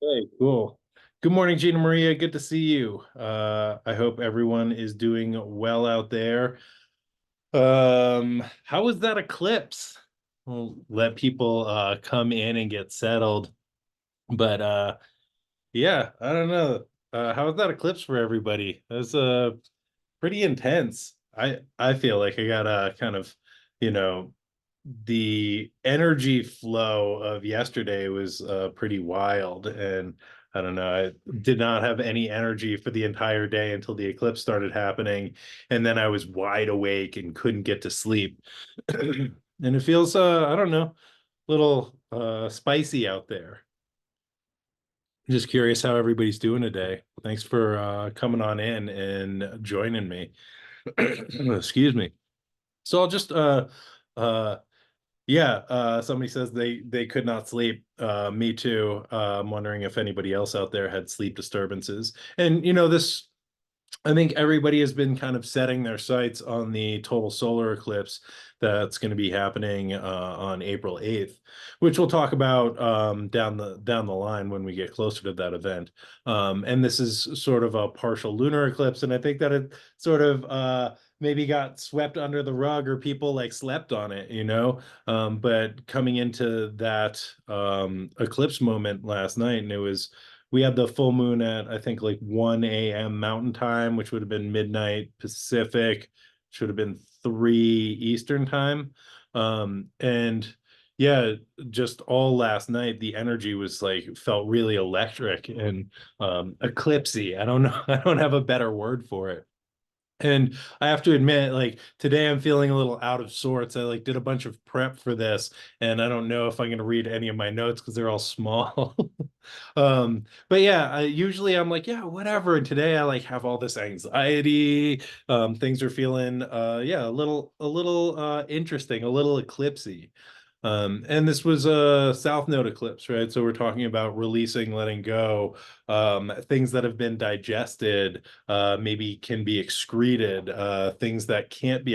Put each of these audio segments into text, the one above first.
Okay, cool. Good morning, Gina Maria. Good to see you. I hope everyone is doing well out there. How was that eclipse? We'll let people come in and get settled. But yeah, I don't know. How was that eclipse for everybody? It was pretty intense. I feel like I got kind of, you know, the energy flow of yesterday was pretty wild, and I don't know, I did not have any energy for the entire day until the eclipse started happening, and then I was wide awake and couldn't get to sleep. And it feels I don't know, a little spicy out there. Just curious how everybody's doing today. Thanks for coming on in and joining me. Excuse me. So I'll just uh yeah, somebody says they could not sleep. Me too. I'm wondering if anybody else out there had sleep disturbances. And this, I think everybody has been kind of setting their sights on the total solar eclipse that's going to be happening on April 8th, which we'll talk about down the line when we get closer to that event. And this is sort of a partial lunar eclipse, and I think that it sort of maybe got swept under the rug or people like slept on it. But coming into that eclipse moment last night, and we had the full moon at I think like 1 a.m. Mountain Time, which would have been midnight Pacific, should have been 3 Eastern Time. And yeah, just all last night, the energy was like felt really electric and eclipsy. I don't know, I don't have a better word for it. And I have to admit, like today I'm feeling a little out of sorts. I like did a bunch of prep for this, and I don't know if I'm going to read any of my notes because they're all small. But yeah, usually I'm like, yeah, whatever. And today I like have all this anxiety. Things are feeling, yeah, a little interesting, a little eclipsy. And this was a South Node eclipse, right? So we're talking about releasing, letting go, things that have been digested, maybe can be excreted, things that can't be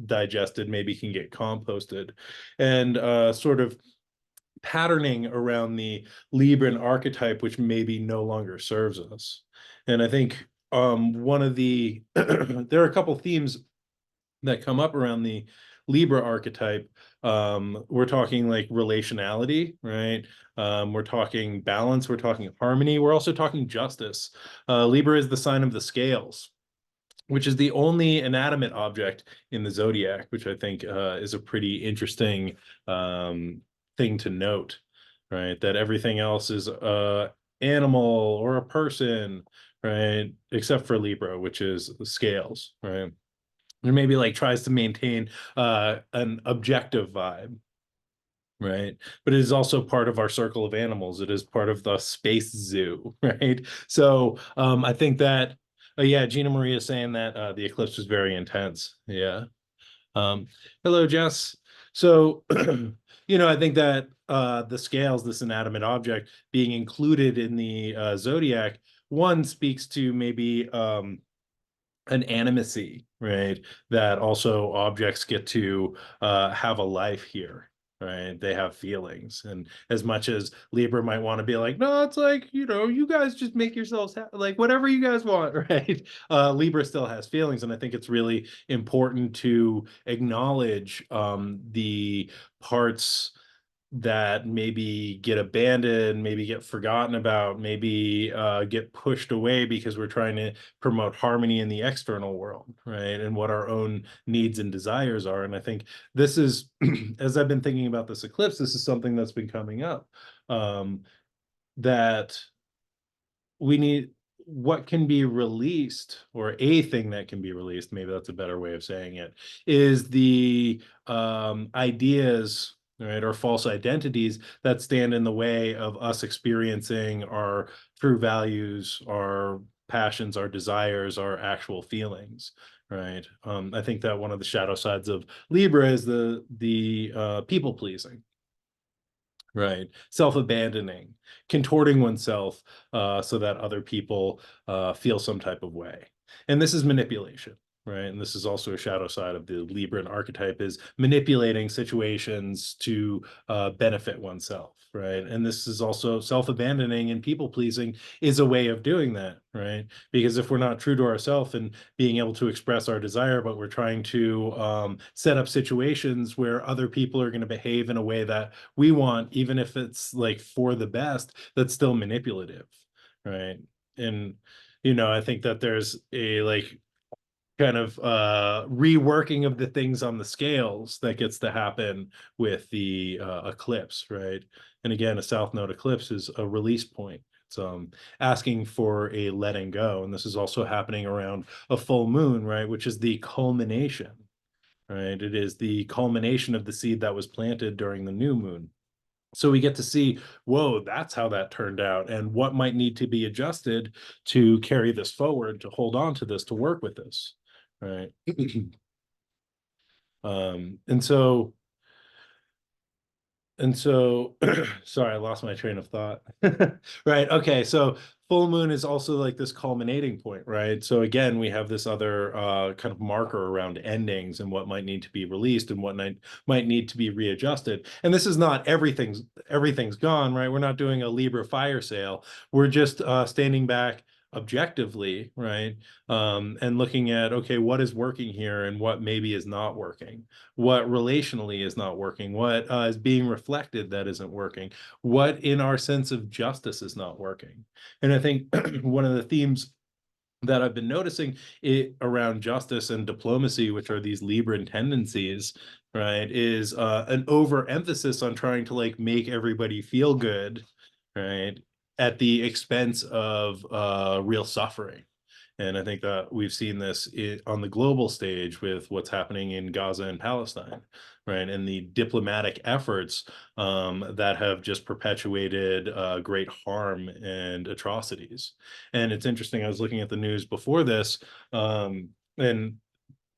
digested, maybe can get composted, and sort of patterning around the Libran archetype, which maybe no longer serves us. And I think one of the there are a couple themes that come up around the Libra archetype. We're talking like relationality, right? We're talking balance, we're talking harmony, we're also talking justice. Libra is the sign of the scales, which is the only inanimate object in the zodiac, which I think is a pretty interesting thing to note, right? That everything else is animal or a person, right? Except for Libra, which is the scales, right? Or maybe like tries to maintain an objective vibe, right? But it is also part of our circle of animals. It is part of the space zoo, right? So I think that, yeah, Gina Maria is saying that the eclipse was very intense. Yeah. Um, Hello, Jess. So, I think that the scales, this inanimate object, being included in the zodiac, one speaks to maybe an animacy, right? That also objects get to have a life here, right? They have feelings. And as much as Libra might want to be like, no, it's like, you guys just make yourselves like whatever you guys want, right? Libra still has feelings. And I think it's really important to acknowledge the parts that maybe get abandoned, maybe get forgotten about, maybe get pushed away because we're trying to promote harmony in the external world, right? And what our own needs and desires are. And I think this is, as I've been thinking about this eclipse, this is something that's been coming up, that we need what can be released, or a thing that can be released, maybe that's a better way of saying it, is the ideas, right, or false identities that stand in the way of us experiencing our true values, our passions, our desires, our actual feelings, right? I think that one of the shadow sides of Libra is the people pleasing, right? Self-abandoning, contorting oneself so that other people feel some type of way. And this is manipulation, right? And this is also a shadow side of the Libran archetype, is manipulating situations to benefit oneself, right? And this is also self-abandoning, and people-pleasing is a way of doing that, right? Because if we're not true to ourselves and being able to express our desire, but we're trying to set up situations where other people are going to behave in a way that we want, even if it's like for the best, that's still manipulative, right? And I think that there's a like kind of reworking of the things on the scales that gets to happen with the eclipse, right? And again, a south node eclipse is a release point. It's asking for a letting go, and this is also happening around a full moon, right? Which is the culmination, right? It is the culmination of the seed that was planted during the new moon. So we get to see, whoa, that's how that turned out, and what might need to be adjusted to carry this forward, to hold on to this, to work with this, right? And so sorry, I lost my train of thought. Right. Okay. So full moon is also like this culminating point, right? So again, we have this other kind of marker around endings and what might need to be released and what might need to be readjusted. And this is not everything's gone, right? We're not doing a Libra fire sale. We're just standing back objectively, right? And looking at, okay, what is working here and what maybe is not working, what relationally is not working, what is being reflected that isn't working, what in our sense of justice is not working. And I think one of the themes that I've been noticing around justice and diplomacy, which are these Libran tendencies, right, is an overemphasis on trying to like make everybody feel good, right, at the expense of real suffering. And I think that we've seen this on the global stage with what's happening in Gaza and Palestine, right? And the diplomatic efforts that have just perpetuated great harm and atrocities. And it's interesting, I was looking at the news before this, and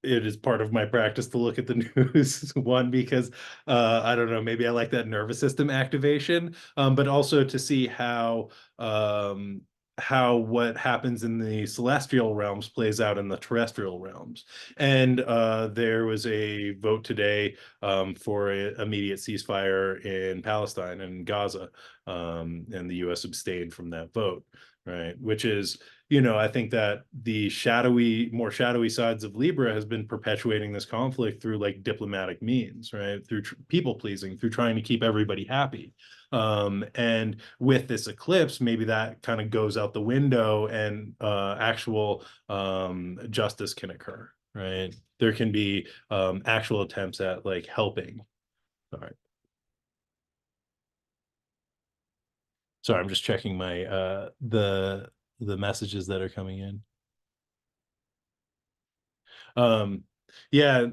it is part of my practice to look at the news. One, because I don't know, maybe I like that nervous system activation, but also to see um, how what happens in the celestial realms plays out in the terrestrial realms. And there was a vote today for an immediate ceasefire in Palestine and Gaza, and the U.S. abstained from that vote, right? Which is, I think that the more shadowy sides of Libra has been perpetuating this conflict through like diplomatic means, right? Through people pleasing, through trying to keep everybody happy. And with this eclipse, maybe that kind of goes out the window, and actual justice can occur, right? There can be actual attempts at like helping. All right. Sorry, I'm just checking my the messages that are coming in. Um, yeah,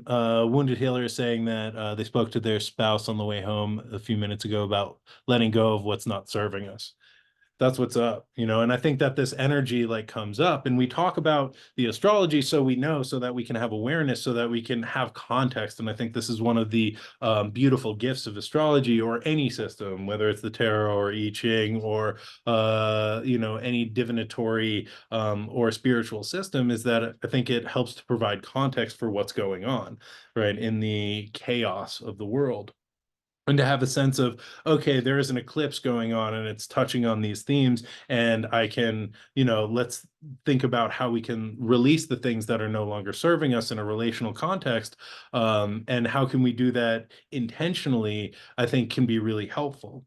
Wounded Healer is saying that they spoke to their spouse on the way home a few minutes ago about letting go of what's not serving us. That's what's up, and I think that this energy like comes up, and we talk about the astrology so we know, so that we can have awareness, so that we can have context. And I think this is one of the beautiful gifts of astrology, or any system, whether it's the tarot or I Ching, or any divinatory or spiritual system, is that I think it helps to provide context for what's going on, right, in the chaos of the world, and to have a sense of, okay, there is an eclipse going on and it's touching on these themes, and I can, let's think about how we can release the things that are no longer serving us in a relational context, and how can we do that intentionally, I think can be really helpful.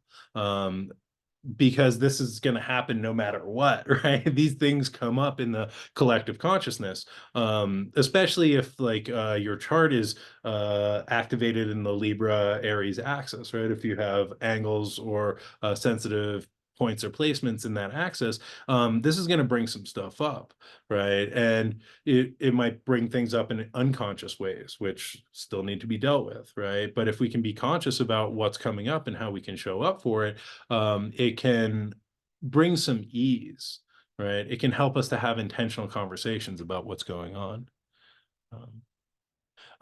Because this is going to happen no matter what, right? These things come up in the collective consciousness, especially if like your chart is activated in the Libra Aries axis, right? If you have angles or sensitive points or placements in that axis, this is going to bring some stuff up, right? And it might bring things up in unconscious ways, which still need to be dealt with, right? But if we can be conscious about what's coming up and how we can show up for it, it can bring some ease, right? It can help us to have intentional conversations about what's going on. Um,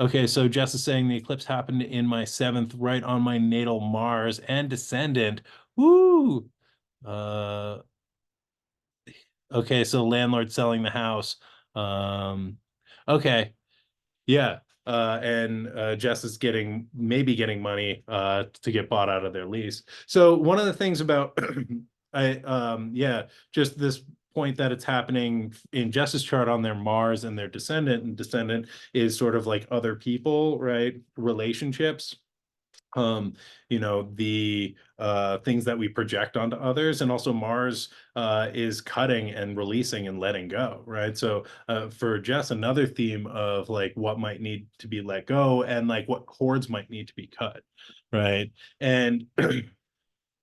okay, so Jess is saying the eclipse happened in my seventh, right on my natal Mars and descendant. Woo! Uh, okay, so landlord selling the house. Um, okay. Yeah. And Jess is maybe getting money to get bought out of their lease. So one of the things about yeah, just this point that it's happening in Jess's chart on their Mars and their descendant, and descendant is sort of like other people, right? Relationships. um the things that we project onto others, and also Mars is cutting and releasing and letting go, right? So for Jess, another theme of like what might need to be let go and like what cords might need to be cut, right? And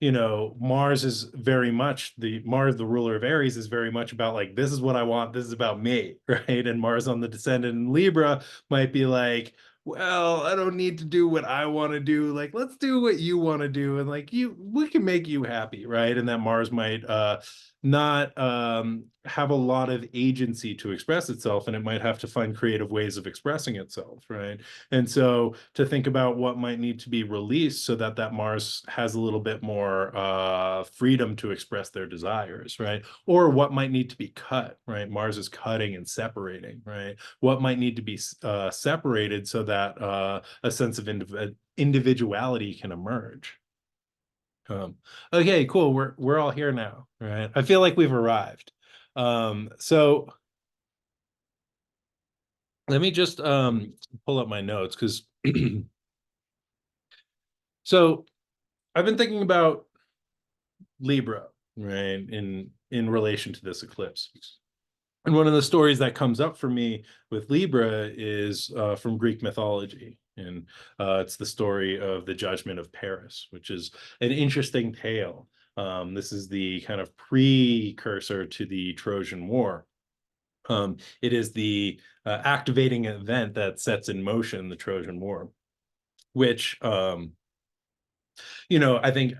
Mars is very much the ruler of Aries, is very much about like, this is what I want, this is about me, right? And Mars on the descendant in Libra might be like, well, I don't need to do what I want to do. Like, let's do what you want to do. And like, we can make you happy, right? And that Mars might not have a lot of agency to express itself, and it might have to find creative ways of expressing itself, right? And so to think about what might need to be released so that that Mars has a little bit more freedom to express their desires, right? Or what might need to be cut, right? Mars is cutting and separating, right? What might need to be separated so that a sense of individuality can emerge. Okay, cool. We're all here now, right? I feel like we've arrived. So let me just pull up my notes, because so I've been thinking about Libra, right, in relation to this eclipse. And one of the stories that comes up for me with Libra is from Greek mythology. And it's the story of the Judgment of Paris, which is an interesting tale. This is the kind of precursor to the Trojan War. It is the activating event that sets in motion the Trojan War, which I think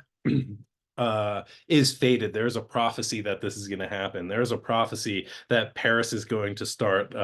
is fated. There's a prophecy that this is going to happen. There's a prophecy that Paris is going to start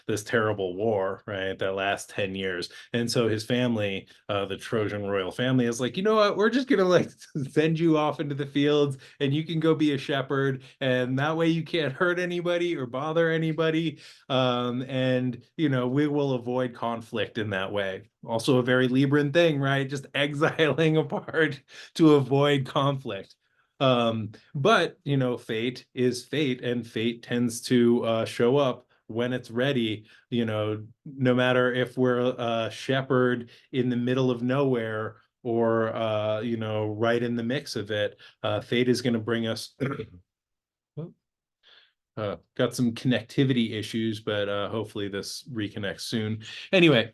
this terrible war, right? That lasts 10 years. And so his family, the Trojan royal family, is like, you know what? We're just going to like send you off into the fields, and you can go be a shepherd. And that way you can't hurt anybody or bother anybody. And, we will avoid conflict in that way. Also a very Libran thing, right? Just exiling a part to avoid conflict. But fate is fate, and fate tends to show up when it's ready. No matter if we're a shepherd in the middle of nowhere, or right in the mix of it, fate is going to bring us. Got some connectivity issues, but hopefully this reconnects soon. Anyway.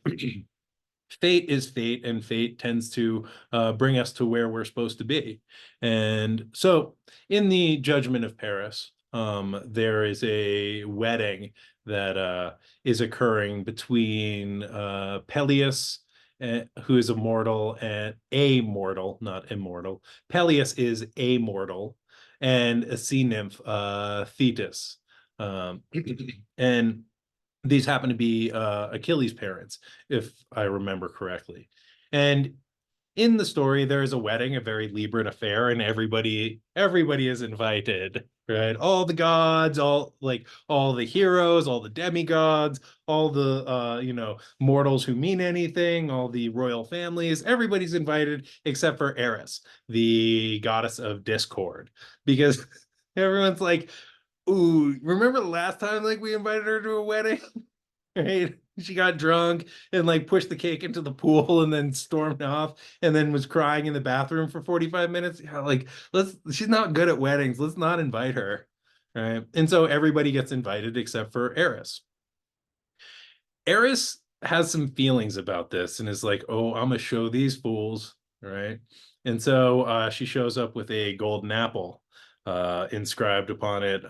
Fate is fate, and fate tends to bring us to where we're supposed to be. And so in the Judgment of Paris, there is a wedding that is occurring between Peleus, who is immortal, and a mortal, not immortal. Peleus is a mortal, and a sea nymph, Thetis. Um, and these happen to be Achilles' parents, if I remember correctly. And in the story, there is a wedding, a very Libran affair, and everybody is invited, right? All the gods, all the heroes, all the demigods, all the mortals who mean anything, all the royal families, everybody's invited except for Eris, the goddess of discord, because everyone's like, ooh, remember the last time like we invited her to a wedding? Right? She got drunk and like pushed the cake into the pool and then stormed off, and then was crying in the bathroom for 45 minutes. Yeah, like, she's not good at weddings. Let's not invite her. Right. And so everybody gets invited except for Eris. Eris has some feelings about this and is like, oh, I'm gonna show these fools, right? And so she shows up with a golden apple inscribed upon it,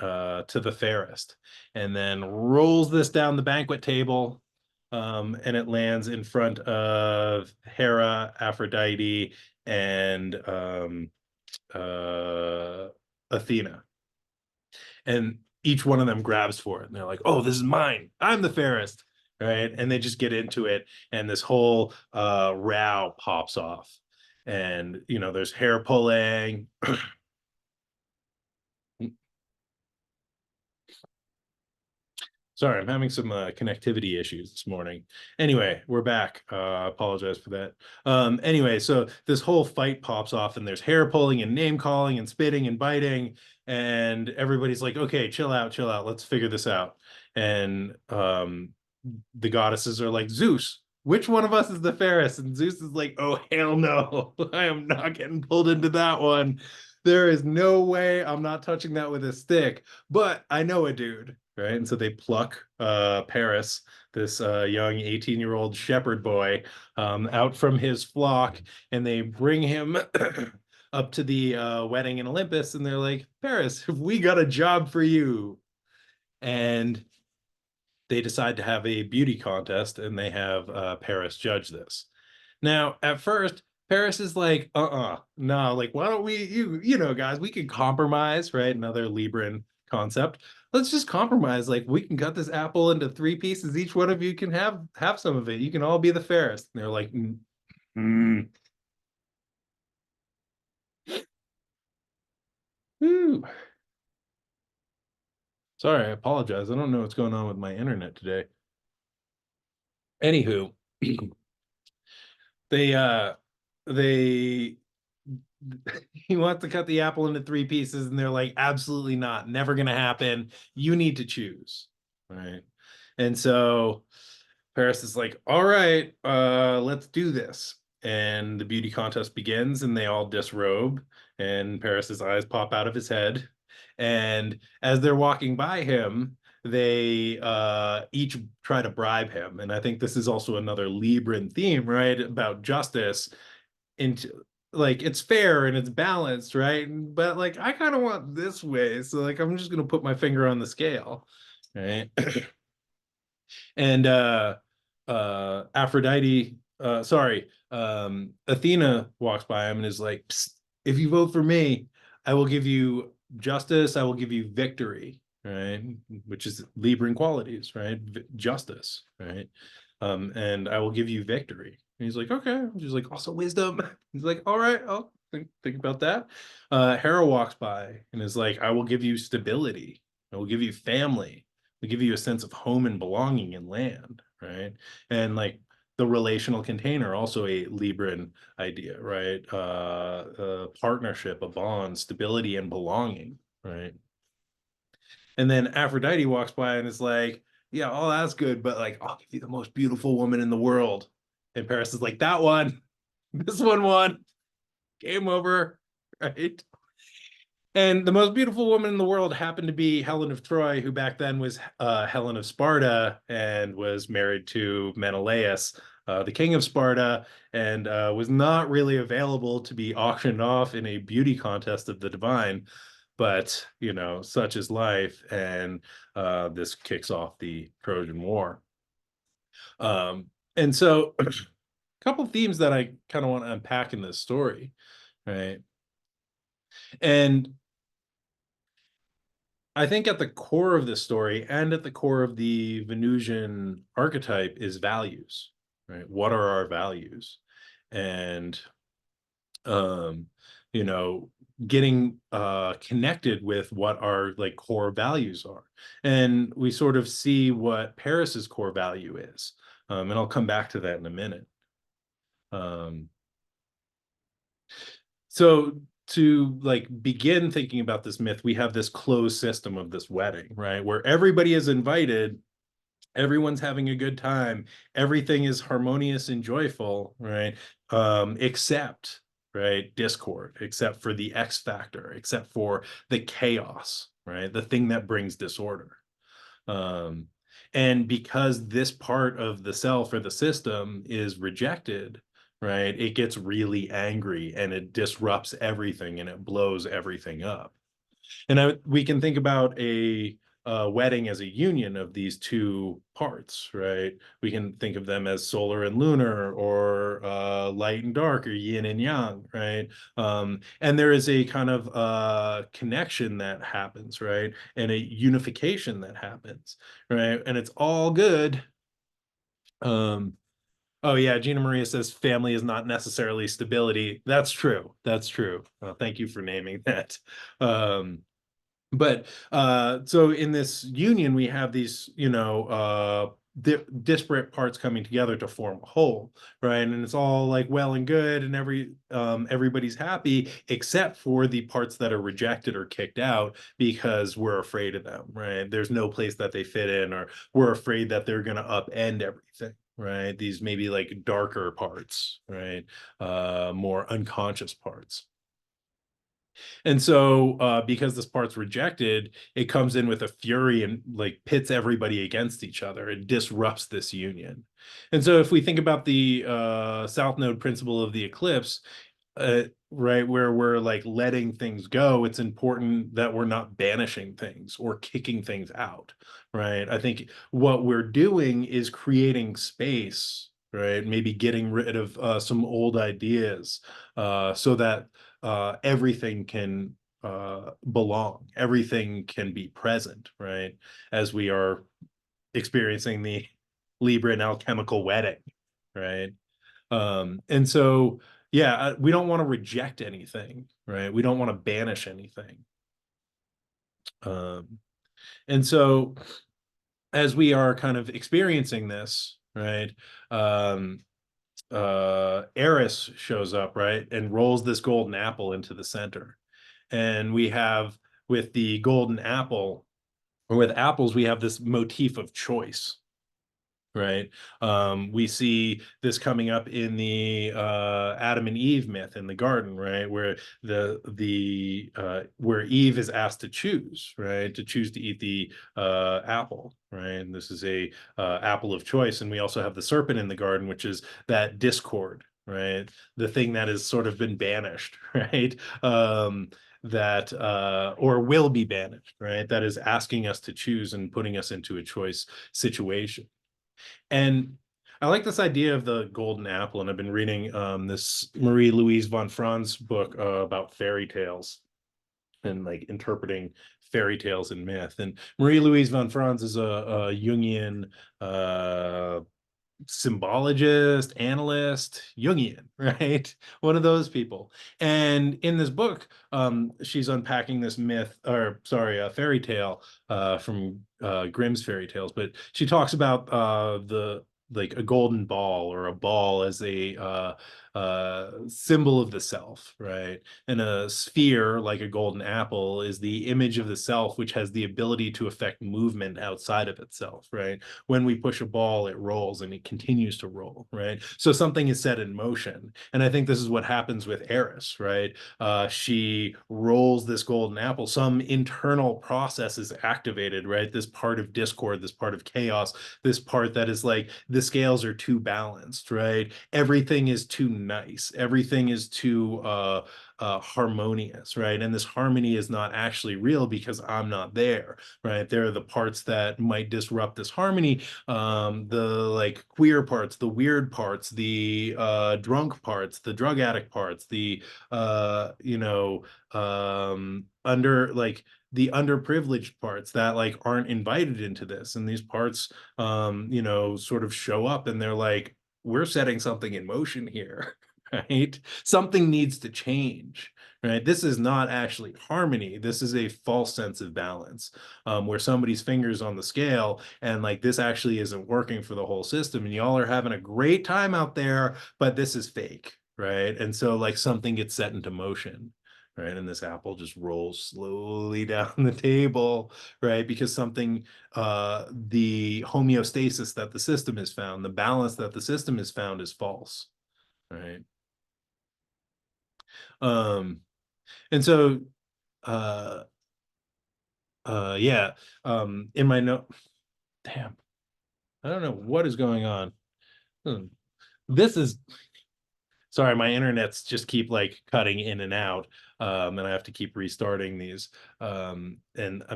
to the fairest, and then rolls this down the banquet table, and it lands in front of Hera, Aphrodite, and Athena. And each one of them grabs for it, and they're like, oh, this is mine, I'm the fairest, right? And they just get into it, and this whole row pops off, and there's hair pulling. Sorry, I'm having some connectivity issues this morning. Anyway, we're back. Apologize for that. Anyway, so this whole fight pops off, and there's hair pulling and name calling and spitting and biting, and everybody's like, "Okay, chill out, chill out. Let's figure this out." And the goddesses are like, "Zeus, which one of us is the fairest?" And Zeus is like, "Oh hell no, I am not getting pulled into that one. There is no way I'm not touching that with a stick. But I know a dude." Right. And so they pluck Paris, this young 18-year-old shepherd boy, out from his flock, and they bring him up to the wedding in Olympus, and they're like, "Paris, we got a job for you." And they decide to have a beauty contest, and they have Paris judge this. Now, at first, Paris is like, no, like, why don't we, guys, we can compromise, right? Another Libran concept. Let's just compromise. Like, we can cut this apple into three pieces. Each one of you can have some of it. You can all be the fairest. And they're like, mm. Ooh. Sorry, I apologize. I don't know what's going on with my internet today. Anywho, they they he wants to cut the apple into three pieces, and they're like, absolutely not, never gonna happen. You need to choose, right? And so Paris is like, all right, let's do this. And the beauty contest begins, and they all disrobe, and Paris's eyes pop out of his head. And as they're walking by him, they each try to bribe him. And I think this is also another Libran theme, right? About justice. Into like it's fair and it's balanced, right? But like I kind of want this way. So like I'm just gonna put my finger on the scale, right? And Aphrodite, Athena walks by him and is like, "Psst, if you vote for me, I will give you justice, I will give you victory, right? Which is Libran qualities, right? Justice, right? And I will give you victory." And he's like, "Okay." She's like, "Also wisdom." He's like, "All right, I'll think about that." Hera walks by and is like, "I will give you stability, I will give you family, we give you a sense of home and belonging in land," right? And like the relational container, also a Libran idea, right? A partnership, a bond, stability, and belonging, right? And then Aphrodite walks by and is like, "Yeah, all that's good, but like, I'll give you the most beautiful woman in the world." And Paris is like, "That one, this one won, game over," right? And the most beautiful woman in the world happened to be Helen of Troy, who back then was Helen of Sparta and was married to Menelaus, the king of Sparta, and was not really available to be auctioned off in a beauty contest of the divine. But, such is life. And this kicks off the Trojan War. And so, a couple themes that I kind of want to unpack in this story, right? And I think at the core of this story and at the core of the Venusian archetype is values, right? What are our values? And um, you know, getting connected with what our like core values are. And we sort of see what Paris's core value is. And I'll come back to that in a minute. Um, so to like begin thinking about this myth, we have this closed system of this wedding, right? Where everybody is invited, everyone's having a good time, everything is harmonious and joyful, right? Except, right, discord, except for the X factor, except for the chaos, right? The thing that brings disorder. Um, and because this part of the self or the system is rejected, right, it gets really angry and it disrupts everything and it blows everything up. And we can think about a wedding as a union of these two parts, right? We can think of them as solar and lunar, or light and dark, or yin and yang, right? And there is a kind of connection that happens, right? And a unification that happens, right? And it's all good. Um, oh yeah, Gina Maria says family is not necessarily stability. That's true. That's true. Thank you for naming that. But so in this union we have these, disparate parts coming together to form a whole, right? And it's all like well and good, and everybody's happy except for the parts that are rejected or kicked out because we're afraid of them, right? There's no place that they fit in, or we're afraid that they're going to upend everything, right? These maybe like darker parts, right? More unconscious parts. And so, because this part's rejected, it comes in with a fury and like pits everybody against each other. It disrupts this union. And so, if we think about the South Node principle of the eclipse, right, where we're like letting things go, it's important that we're not banishing things or kicking things out, right? I think what we're doing is creating space, right? Maybe getting rid of some old ideas, so that everything can belong, everything can be present, right? As we are experiencing the Libran alchemical wedding, right? And so, yeah, we don't want to reject anything, right? We don't want to banish anything. Um, and so, as we are kind of experiencing this, right? Um, Eris shows up, right, and rolls this golden apple into the center. And we have with the golden apple, or with apples, we have this motif of choice, right? We see this coming up in the Adam and Eve myth in the garden, right, where the where Eve is asked to choose, right, to choose to eat the apple, right? And this is a apple of choice. And we also have the serpent in the garden, which is that discord, right? The thing that has sort of been banished, right? That or will be banished, right? That is asking us to choose and putting us into a choice situation. And I like this idea of the golden apple, and I've been reading this Marie Louise von Franz book about fairy tales and like interpreting fairy tales and myth. And Marie Louise von Franz is a Jungian uh, symbologist, analyst, Jungian, right? One of those people. And in this book, she's unpacking this myth, or sorry, a fairy tale from Grimm's fairy tales. But she talks about the like a golden ball or a ball as a symbol of the self, right? And a sphere, like a golden apple, is the image of the self, which has the ability to affect movement outside of itself, right? When we push a ball, it rolls and it continues to roll, right? So something is set in motion. And I think this is what happens with Eris, right? She rolls this golden apple. Some internal process is activated, right? This part of discord, this part of chaos, this part that is like the scales are too balanced, right? Everything is too nice. Everything is too harmonious, right? And this harmony is not actually real because I'm not there, right? There are the parts that might disrupt this harmony, the like queer parts, the weird parts, the drunk parts, the drug addict parts, the under like the underprivileged parts that like aren't invited into this. And these parts sort of show up and they're like, we're setting something in motion here. Right? Something needs to change, right? This is not actually harmony. This is a false sense of balance, where somebody's fingers on the scale and like this actually isn't working for the whole system. And y'all are having a great time out there, but this is fake, right? And so like something gets set into motion. Right. And this apple just rolls slowly down the table, right? Because something, the homeostasis that the system has found, the balance that the system has found is false, right? Um, and so, uh, yeah, in my note, damn, I don't know what is going on. Hmm. This is, sorry, my internets just keep like cutting in and out, and I have to keep restarting these. And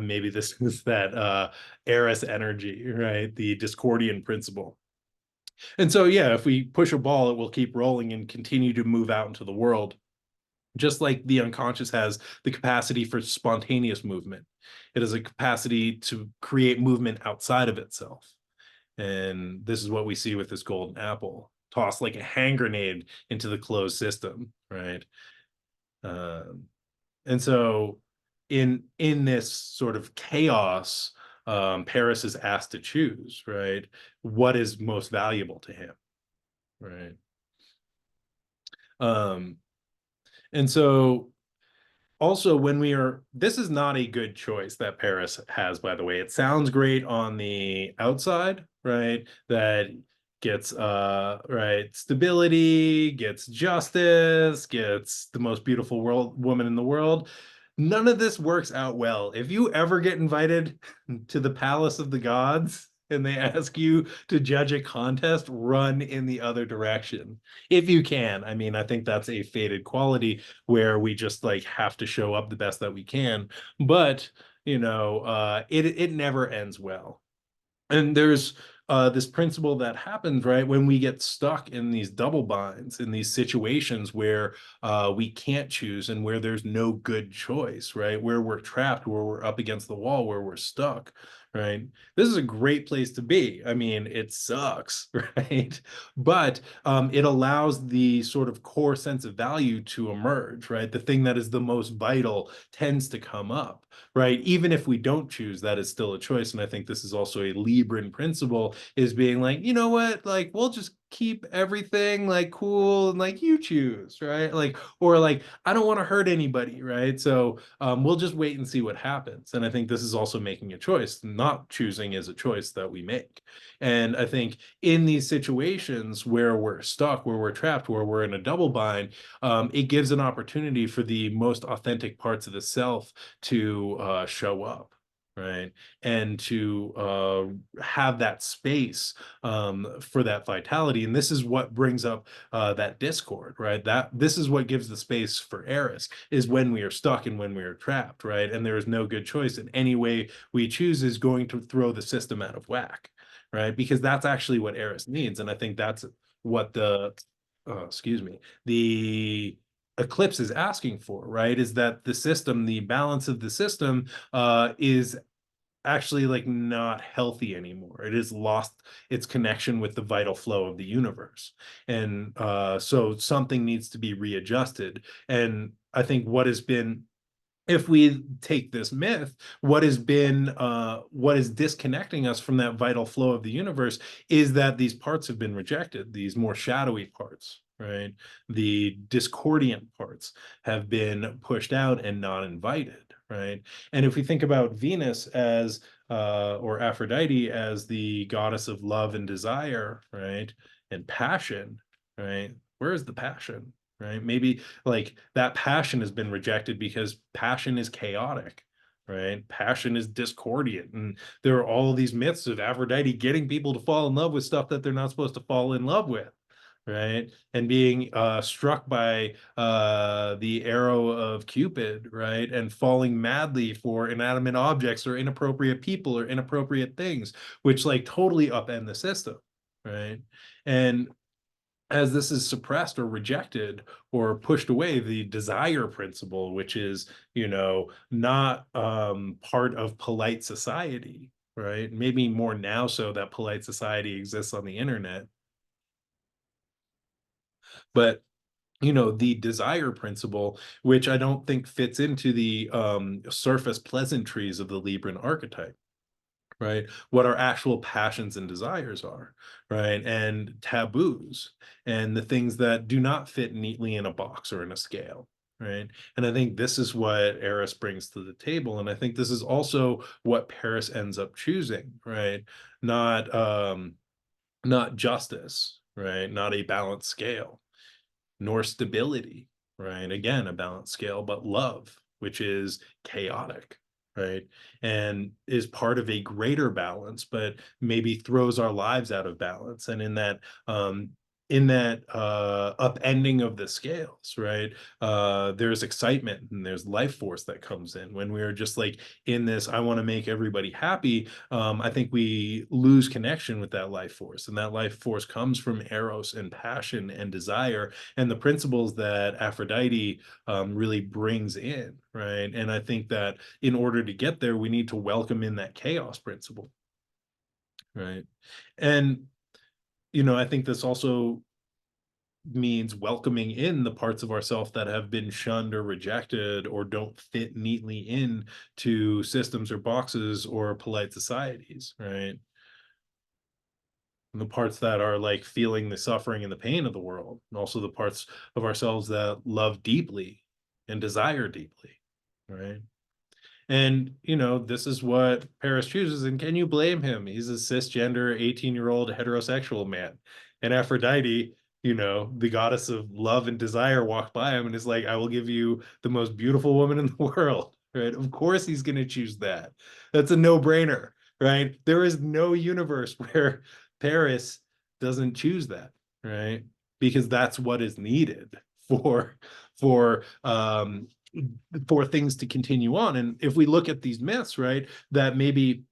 maybe this is that Eris energy, right? The Discordian principle. And so, yeah, if we push a ball, it will keep rolling and continue to move out into the world, just like the unconscious has the capacity for spontaneous movement. It has a capacity to create movement outside of itself. And this is what we see with this golden apple, tossed like a hand grenade into the closed system, right? Um, and so in this sort of chaos, Paris is asked to choose, right? What is most valuable to him, right? Um, and so also when we are, this is not a good choice that Paris has, by the way. It sounds great on the outside, right? That gets right stability, gets justice, gets the most beautiful world woman in the world. None of this works out well. If you ever get invited to the palace of the gods and they ask you to judge a contest, run in the other direction if you can. I mean, I think that's a fated quality where we just like have to show up the best that we can. But it never ends well. And there's this principle that happens right when we get stuck in these double binds, in these situations where we can't choose and where there's no good choice, right? Where we're trapped, where we're up against the wall, where we're stuck, right? This is a great place to be. I mean, it sucks, right? But it allows the sort of core sense of value to emerge, right? The thing that is the most vital tends to come up, right? Even if we don't choose, that is still a choice. And I think this is also a Libran principle, is being like, you know what, like we'll just keep everything like cool and like you choose, right? Like, or like, I don't want to hurt anybody, right? So we'll just wait and see what happens. And I think this is also making a choice. Not choosing is a choice that we make. And I think in these situations where we're stuck, where we're trapped, where we're in a double bind, it gives an opportunity for the most authentic parts of the self to show up, right? And to have that space for that vitality. And this is what brings up that discord, right? That this is what gives the space for Eris, is when we are stuck and when we are trapped, right? And there is no good choice. And any way we choose is going to throw the system out of whack, right? Because that's actually what Eris needs. And I think that's what excuse me, the eclipse is asking for, right? Is that the system, the balance of the system is actually like not healthy anymore. It has lost its connection with the vital flow of the universe. And so something needs to be readjusted. And I think what has been, if we take this myth, what is disconnecting us from that vital flow of the universe is that these parts have been rejected, these more shadowy parts, right? The discordant parts have been pushed out and not invited, right? And if we think about Venus as or Aphrodite as the goddess of love and desire, right? And passion, right? Where is the passion? Right? Maybe like that passion has been rejected because passion is chaotic, right? Passion is discordant. And there are all these myths of Aphrodite getting people to fall in love with stuff that they're not supposed to fall in love with, right? And being struck by the arrow of Cupid, right? And falling madly for inanimate objects or inappropriate people or inappropriate things, which like totally upend the system, right? And as this is suppressed or rejected or pushed away, the desire principle, which is, not part of polite society, right? Maybe more now so that polite society exists on the internet. But the desire principle, which I don't think fits into the surface pleasantries of the Libran archetype, right? What our actual passions and desires are, right? And taboos and the things that do not fit neatly in a box or in a scale, right? And I think this is what Eris brings to the table. And I think this is also what Paris ends up choosing, right? Not not justice, right? Not a balanced scale, nor stability, right? Again, a balanced scale, but love, which is chaotic, right? And is part of a greater balance, but maybe throws our lives out of balance. And in that upending of the scales, right? There's excitement and there's life force that comes in when we're just like in this, I want to make everybody happy. I think we lose connection with that life force. And that life force comes from eros and passion and desire and the principles that Aphrodite really brings in, right? And I think that in order to get there, we need to welcome in that chaos principle, right? And I think this also means welcoming in the parts of ourself that have been shunned or rejected or don't fit neatly in to systems or boxes or polite societies, right? And the parts that are like feeling the suffering and the pain of the world, and also the parts of ourselves that love deeply and desire deeply, right? And, this is what Paris chooses. And can you blame him? He's a cisgender 18-year-old heterosexual man. And Aphrodite, the goddess of love and desire, walked by him and is like, I will give you the most beautiful woman in the world. Right. Of course he's going to choose that. That's a no-brainer. Right. There is no universe where Paris doesn't choose that. Right. Because that's what is needed for for um for things to continue on. And if we look at these myths, right, that maybe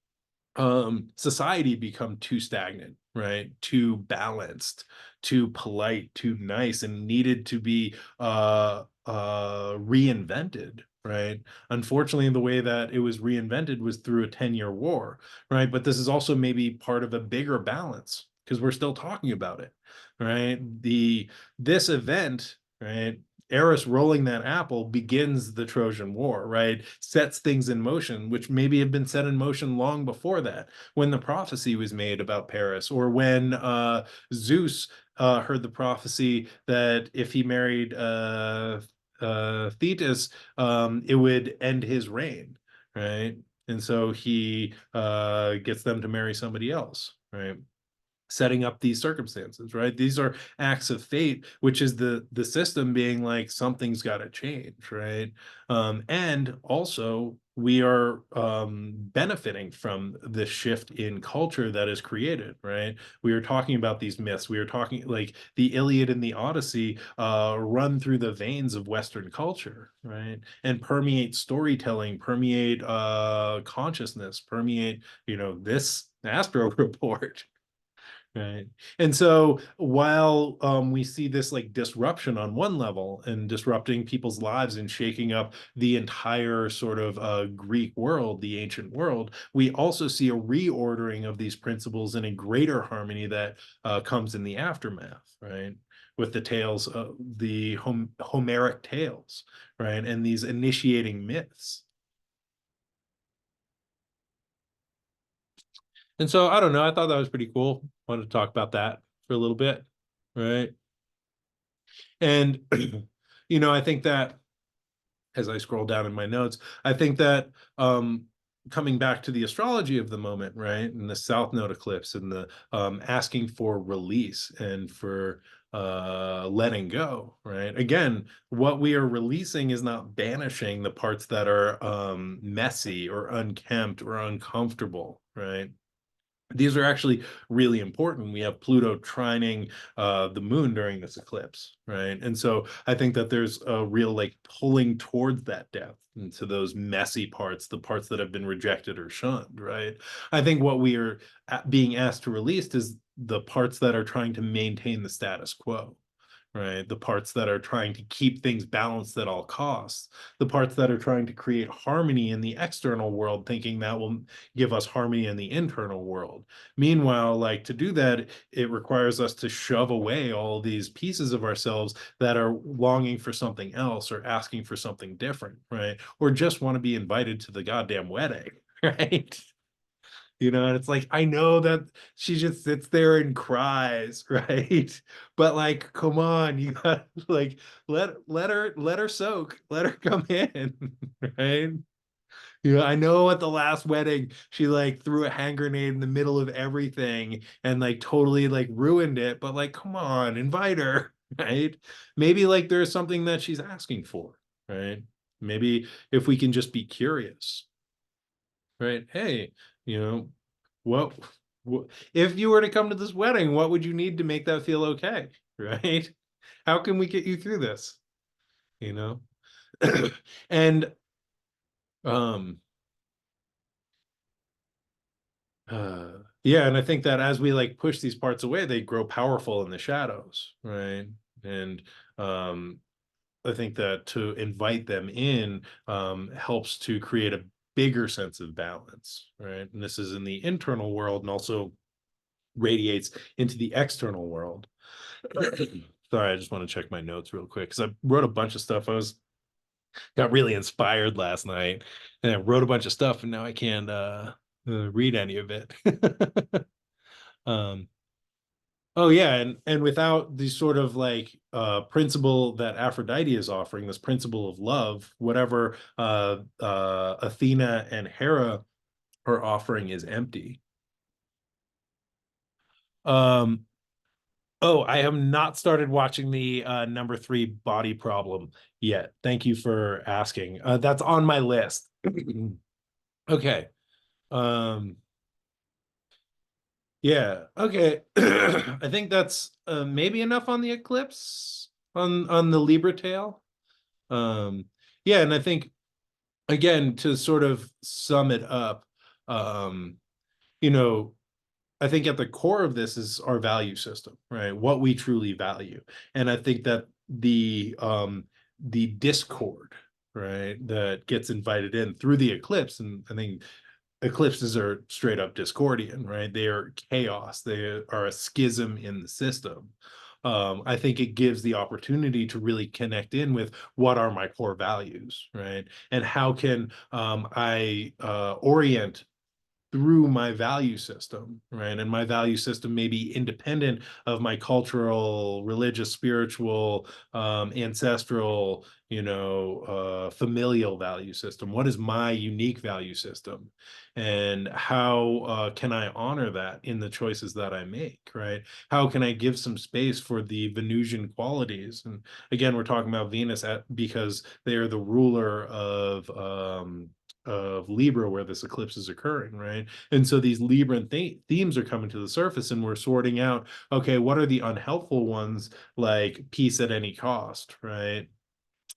society become too stagnant, right, too balanced, too polite, too nice, and needed to be reinvented, right? Unfortunately, the way that it was reinvented was through a 10-year war, right? But this is also maybe part of a bigger balance because we're still talking about it, right? This event, right, Eris rolling that apple begins the Trojan War, right? Sets things in motion, which maybe have been set in motion long before that, when the prophecy was made about Paris, or when Zeus heard the prophecy that if he married Thetis, it would end his reign, right? And so he gets them to marry somebody else, right? Setting up these circumstances, right? These are acts of fate, which is the system being like something's got to change, right? And also we are benefiting from the shift in culture that is created, right? We are talking about these myths. We are talking like the Iliad and the Odyssey run through the veins of Western culture, right? And permeate storytelling, permeate consciousness, permeate, this Astro report. Right. And so while we see this like disruption on one level and disrupting people's lives and shaking up the entire sort of Greek world, the ancient world, we also see a reordering of these principles in a greater harmony that comes in the aftermath, right? With the tales, the Homeric tales, right? And these initiating myths. And so I don't know. I thought that was pretty cool. Wanted to talk about that for a little bit, right? And I think that as I scroll down in my notes, I think that coming back to the astrology of the moment, right, and the South Node eclipse and the asking for release and for letting go, right? Again, what we are releasing is not banishing the parts that are messy or unkempt or uncomfortable, right? These are actually really important. We have Pluto trining the moon during this eclipse, right? And so I think that there's a real like pulling towards that depth into those messy parts, the parts that have been rejected or shunned, right? I think what we are being asked to release is the parts that are trying to maintain the status quo, right? The parts that are trying to keep things balanced at all costs, the parts that are trying to create harmony in the external world, thinking that will give us harmony in the internal world. Meanwhile, like to do that, it requires us to shove away all these pieces of ourselves that are longing for something else or asking for something different, right? Or just want to be invited to the goddamn wedding, right? And it's like, I know that she just sits there and cries, right? But like, come on, you got like let her soak, let her come in, right? I know at the last wedding she like threw a hand grenade in the middle of everything and like totally like ruined it, but like, come on, invite her, right? Maybe like there's something that she's asking for, right? Maybe if we can just be curious, right? Hey, you know, what, what if you were to come to this wedding, what would you need to make that feel okay? Right? How can we get you through this? You know? And um yeah, and I think that as we like push these parts away, they grow powerful in the shadows, right? And um I think that to invite them in helps to create a bigger sense of balance, right? And this is in the internal world and also radiates into the external world. Sorry, I just want to check my notes real quick because I wrote a bunch of stuff. I was got really inspired last night, and I wrote a bunch of stuff, and now I can't read any of it. um, oh yeah, and without the sort of like principle that Aphrodite is offering, this principle of love, whatever Athena and Hera are offering is empty. Um, oh, I have not started watching the number three body problem yet. Thank you for asking. That's on my list. Okay. Um, yeah. Okay. I think that's maybe enough on the eclipse on the Libra tail. Um, yeah, and I think again to sort of sum it up, um, you know, I think at the core of this is our value system, right? What we truly value. And I think that the discord, right, that gets invited in through the eclipse, and I think eclipses are straight up discordian, right? They are chaos. They are a schism in the system. I think it gives the opportunity to really connect in with what are my core values, right? And how can I orient through my value system, right? And my value system may be independent of my cultural, religious, spiritual, ancestral, familial value system. What is my unique value system? And how can I honor that in the choices that I make, right? How can I give some space for the Venusian qualities? And again, we're talking about Venus because they are the ruler of Libra where this eclipse is occurring, right? And so these Libran themes are coming to the surface, and we're sorting out, okay, what are the unhelpful ones, like peace at any cost, right?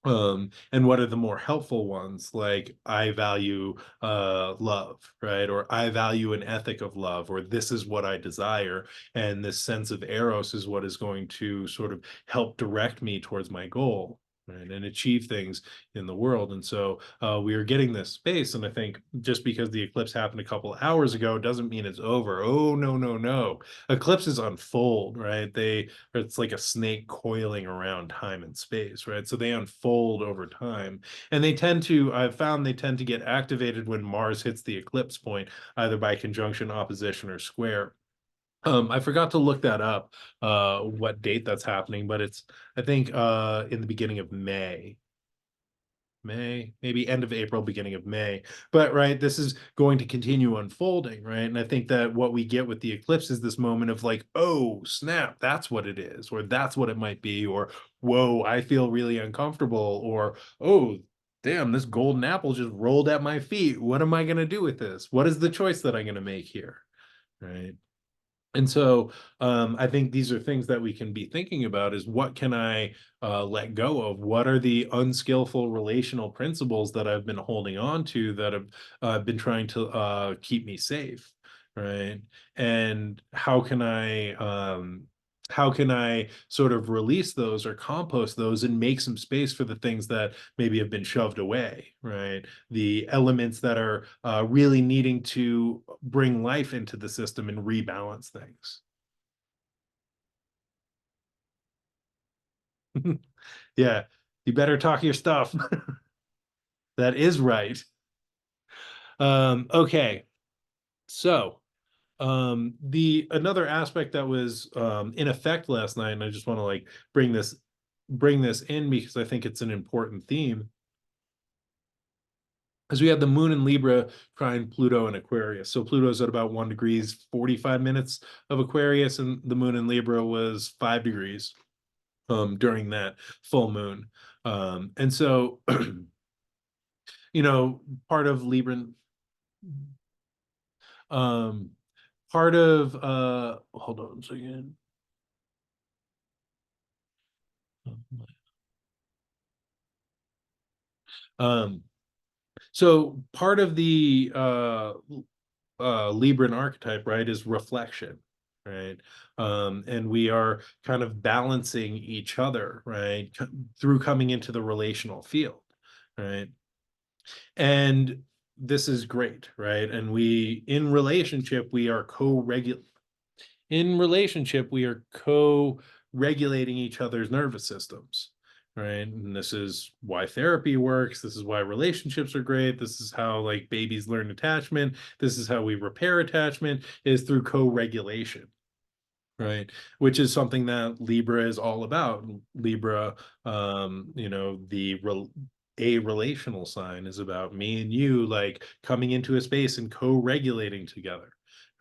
And what are the more helpful ones, like I value love, right? Or I value an ethic of love, or this is what I desire, and this sense of eros is what is going to sort of help direct me towards my goal, right? And achieve things in the world. And so we are getting this space, and I think just because the eclipse happened a couple of hours ago doesn't mean it's over. Oh, no, no, no. Eclipses unfold, right? It's like a snake coiling around time and space, right? So they unfold over time. And I've found they tend to get activated when Mars hits the eclipse point, either by conjunction, opposition, or square. I forgot to look that up, what date that's happening, but it's, I think, in the beginning of May, maybe end of April, beginning of May. But right, this is going to continue unfolding, right? And I think that what we get with the eclipse is this moment of like, oh, snap, that's what it is, or that's what it might be, or whoa, I feel really uncomfortable, or oh, damn, this golden apple just rolled at my feet. What am I going to do with this? What is the choice that I'm going to make here? Right. And so I think these are things that we can be thinking about is what can I let go of? What are the unskillful relational principles that I've been holding on to that have been trying to keep me safe, right? And how can I sort of release those or compost those and make some space for the things that maybe have been shoved away, right? The elements that are really needing to bring life into the system and rebalance things. Yeah, you better talk your stuff. That is right. Okay, so the another aspect that was in effect last night, and I just want to like bring this in because I think it's an important theme, because we had the moon in Libra trine Pluto in Aquarius. So Pluto's at about 1 degrees 45 minutes of Aquarius, and the moon in Libra was 5 degrees during that full moon. And so, part of Libra, um, part of hold on a second. Um, so part of the Libran archetype, right, is reflection, right? And we are kind of balancing each other, right, through coming into the relational field, right? And this is great, right? And in relationship, we are co-regulate. In relationship, we are co regulating each other's nervous systems, right? And this is why therapy works. This is why relationships are great. This is how like babies learn attachment. This is how we repair attachment, is through co-regulation, right? Which is something that Libra is all about. Libra, a relational sign is about me and you like coming into a space and co-regulating together,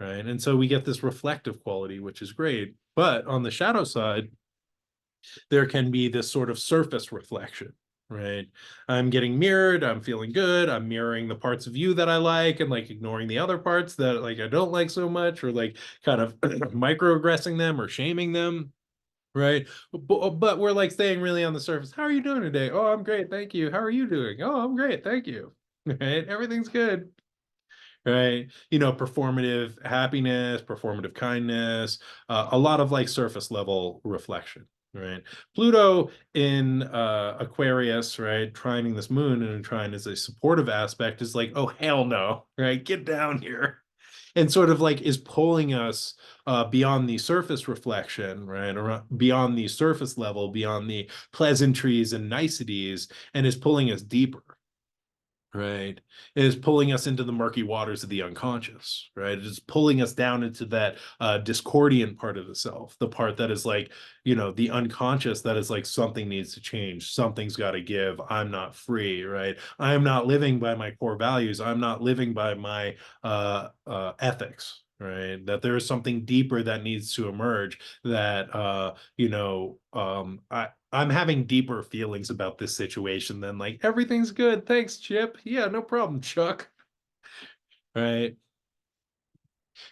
right? And so we get this reflective quality, which is great. But on the shadow side, there can be this sort of surface reflection, right? I'm getting mirrored, I'm feeling good, I'm mirroring the parts of you that I like and like ignoring the other parts that like I don't like so much, or like kind of microaggressing them or shaming them, right? But we're like staying really on the surface. How are you doing today? Oh, I'm great, thank you. How are you doing? Oh, I'm great, thank you. Right? Everything's good, right? Performative happiness, performative kindness, a lot of like surface level reflection, right? Pluto in Aquarius, right, trining this moon, and trine is a supportive aspect, is like, oh hell no, right, get down here, and sort of like is pulling us beyond the surface reflection, right, or beyond the surface level, beyond the pleasantries and niceties, and is pulling us deeper, right? It is pulling us into the murky waters of the unconscious, right? It is pulling us down into that discordian part of the self, the part that is like, the unconscious, that is like something needs to change, something's got to give, I'm not free, right? I'm not living by my core values, I'm not living by my ethics, right? That there is something deeper that needs to emerge, that I'm having deeper feelings about this situation than like everything's good. Thanks, Chip. Yeah, no problem, Chuck. Right.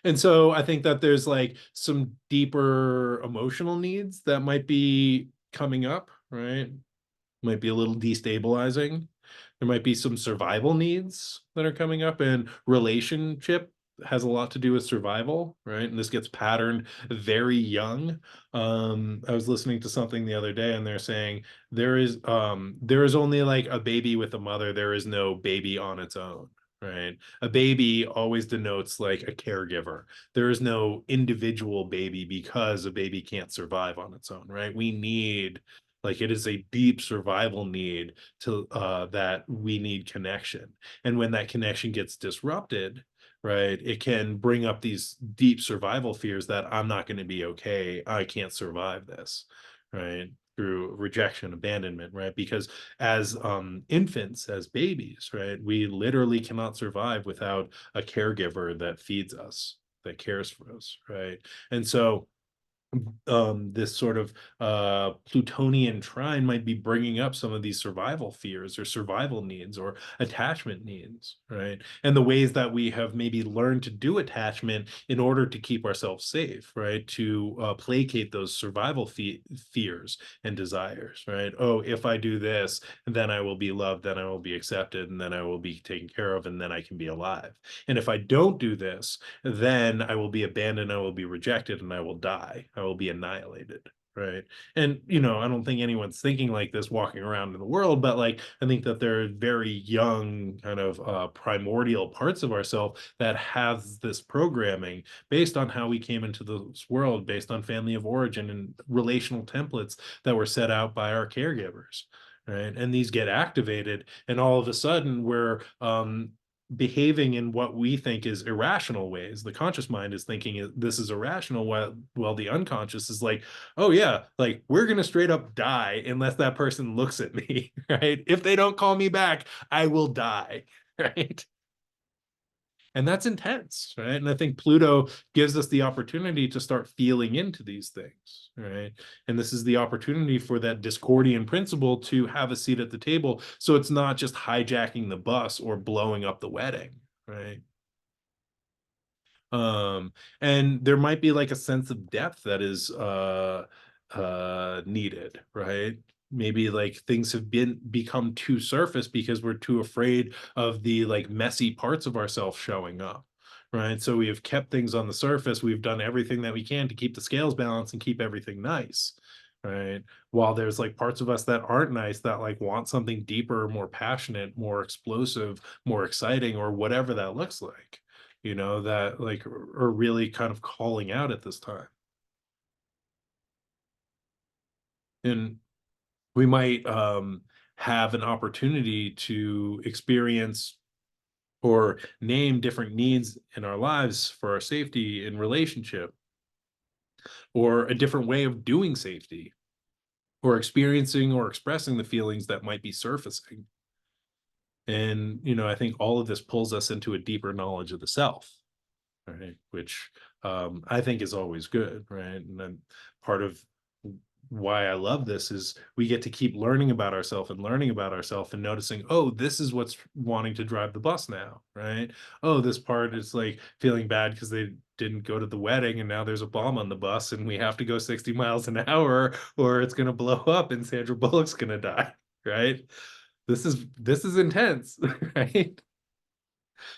And so I think that there's like some deeper emotional needs that might be coming up, right? Might be a little destabilizing. There might be some survival needs that are coming up, and relationship has a lot to do with survival, right? And this gets patterned very young. I was listening to something the other day, and they're saying there is only like a baby with a mother. There is no baby on its own. Right. A baby always denotes like a caregiver. There is no individual baby because a baby can't survive on its own, right? We need, like, it is a deep survival need to that we need connection. And when that connection gets disrupted, right, it can bring up these deep survival fears that I'm not going to be okay. I can't survive this, right? Through rejection, abandonment, right? Because as infants, as babies, right, we literally cannot survive without a caregiver that feeds us, that cares for us, right? And so this sort of Plutonian trine might be bringing up some of these survival fears or survival needs or attachment needs, right? And the ways that we have maybe learned to do attachment in order to keep ourselves safe, right? To placate those survival fears and desires, right? Oh, if I do this, then I will be loved, then I will be accepted, and then I will be taken care of, and then I can be alive. And if I don't do this, then I will be abandoned, I will be rejected, and I will die. I will be annihilated. Right. And, I don't think anyone's thinking like this walking around in the world, but like, I think that there are very young, kind of primordial parts of ourselves that has this programming based on how we came into this world, based on family of origin and relational templates that were set out by our caregivers. Right. And these get activated, and all of a sudden we're behaving in what we think is irrational ways. The conscious mind is thinking this is irrational, while the unconscious is like, oh yeah, like we're gonna straight up die unless that person looks at me, right? If they don't call me back, I will die, right? And that's intense, right? And I think Pluto gives us the opportunity to start feeling into these things, right? And this is the opportunity for that Discordian principle to have a seat at the table, so it's not just hijacking the bus or blowing up the wedding, right? um and there might be like a sense of depth that is needed, right? Maybe like things have become too surface because we're too afraid of the like messy parts of ourselves showing up, right? So we have kept things on the surface, we've done everything that we can to keep the scales balanced and keep everything nice, right? While there's like parts of us that aren't nice, that like want something deeper, more passionate, more explosive, more exciting, or whatever that looks like, that like are really kind of calling out at this time. And we might have an opportunity to experience or name different needs in our lives for our safety in relationship, or a different way of doing safety, or experiencing or expressing the feelings that might be surfacing. And, I think all of this pulls us into a deeper knowledge of the self, right? Which I think is always good, right? And then part of why I love this is we get to keep learning about ourselves and learning about ourselves and noticing, oh, this is what's wanting to drive the bus now, right? Oh, this part is like feeling bad because they didn't go to the wedding and now there's a bomb on the bus and we have to go 60 miles an hour or it's going to blow up and Sandra Bullock's going to die, right? This is intense, right?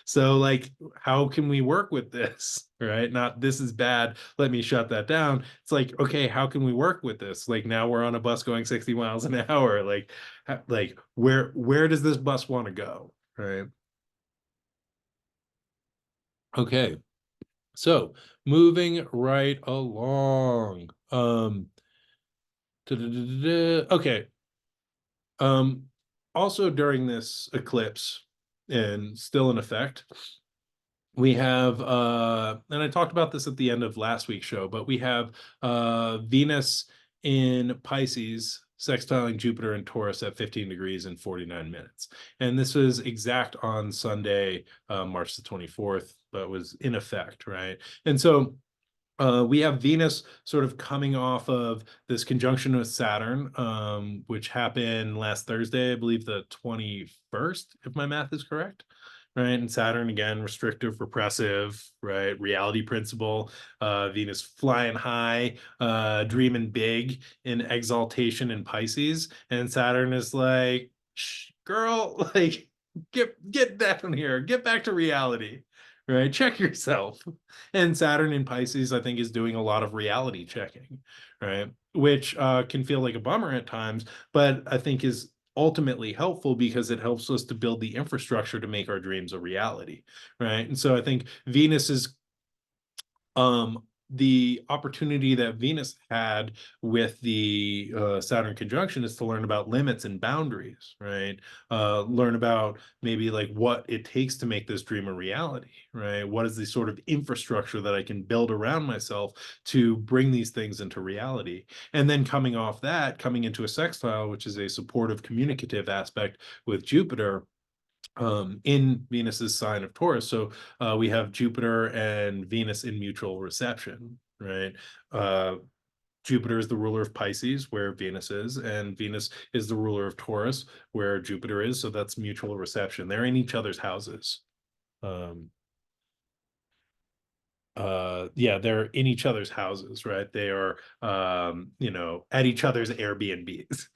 So, like, how can we work with this? Right? Not this is bad. Let me shut that down. It's like, okay, how can we work with this? Like now we're on a bus going 60 miles an hour. Like where does this bus want to go? Right. Okay. So moving right along. Okay. Um, Also during this eclipse and still in effect, we have and I talked about this at the end of last week's show, but we have Venus in Pisces sextiling Jupiter and Taurus at 15 degrees and 49 minutes. And this was exact on Sunday, March the 24th, but was in effect, right? And so we have Venus sort of coming off of this conjunction with Saturn, which happened last Thursday, I believe the 21st, if my math is correct. Right. And Saturn, again, restrictive, repressive, right? Reality principle, Venus flying high, dreaming big in exaltation in Pisces. And Saturn is like, shh, girl, like, get down here, get back to reality, right? Check yourself. And Saturn in Pisces, I think, is doing a lot of reality checking, right? Which can feel like a bummer at times, but I think is ultimately helpful because it helps us to build the infrastructure to make our dreams a reality, right? And so I think Venus is the opportunity that Venus had with the Saturn conjunction is to learn about limits and boundaries, right? Learn about maybe like what it takes to make this dream a reality, right? What is the sort of infrastructure that I can build around myself to bring these things into reality? And then coming off that, coming into a sextile, which is a supportive communicative aspect with Jupiter, in Venus's sign of Taurus. So we have Jupiter and Venus in mutual reception, right? Uh, Jupiter is the ruler of Pisces, where Venus is, and Venus is the ruler of Taurus, where Jupiter is. So that's mutual reception. They're in each other's houses. Um, yeah, they're in each other's houses, right? They are at each other's Airbnbs.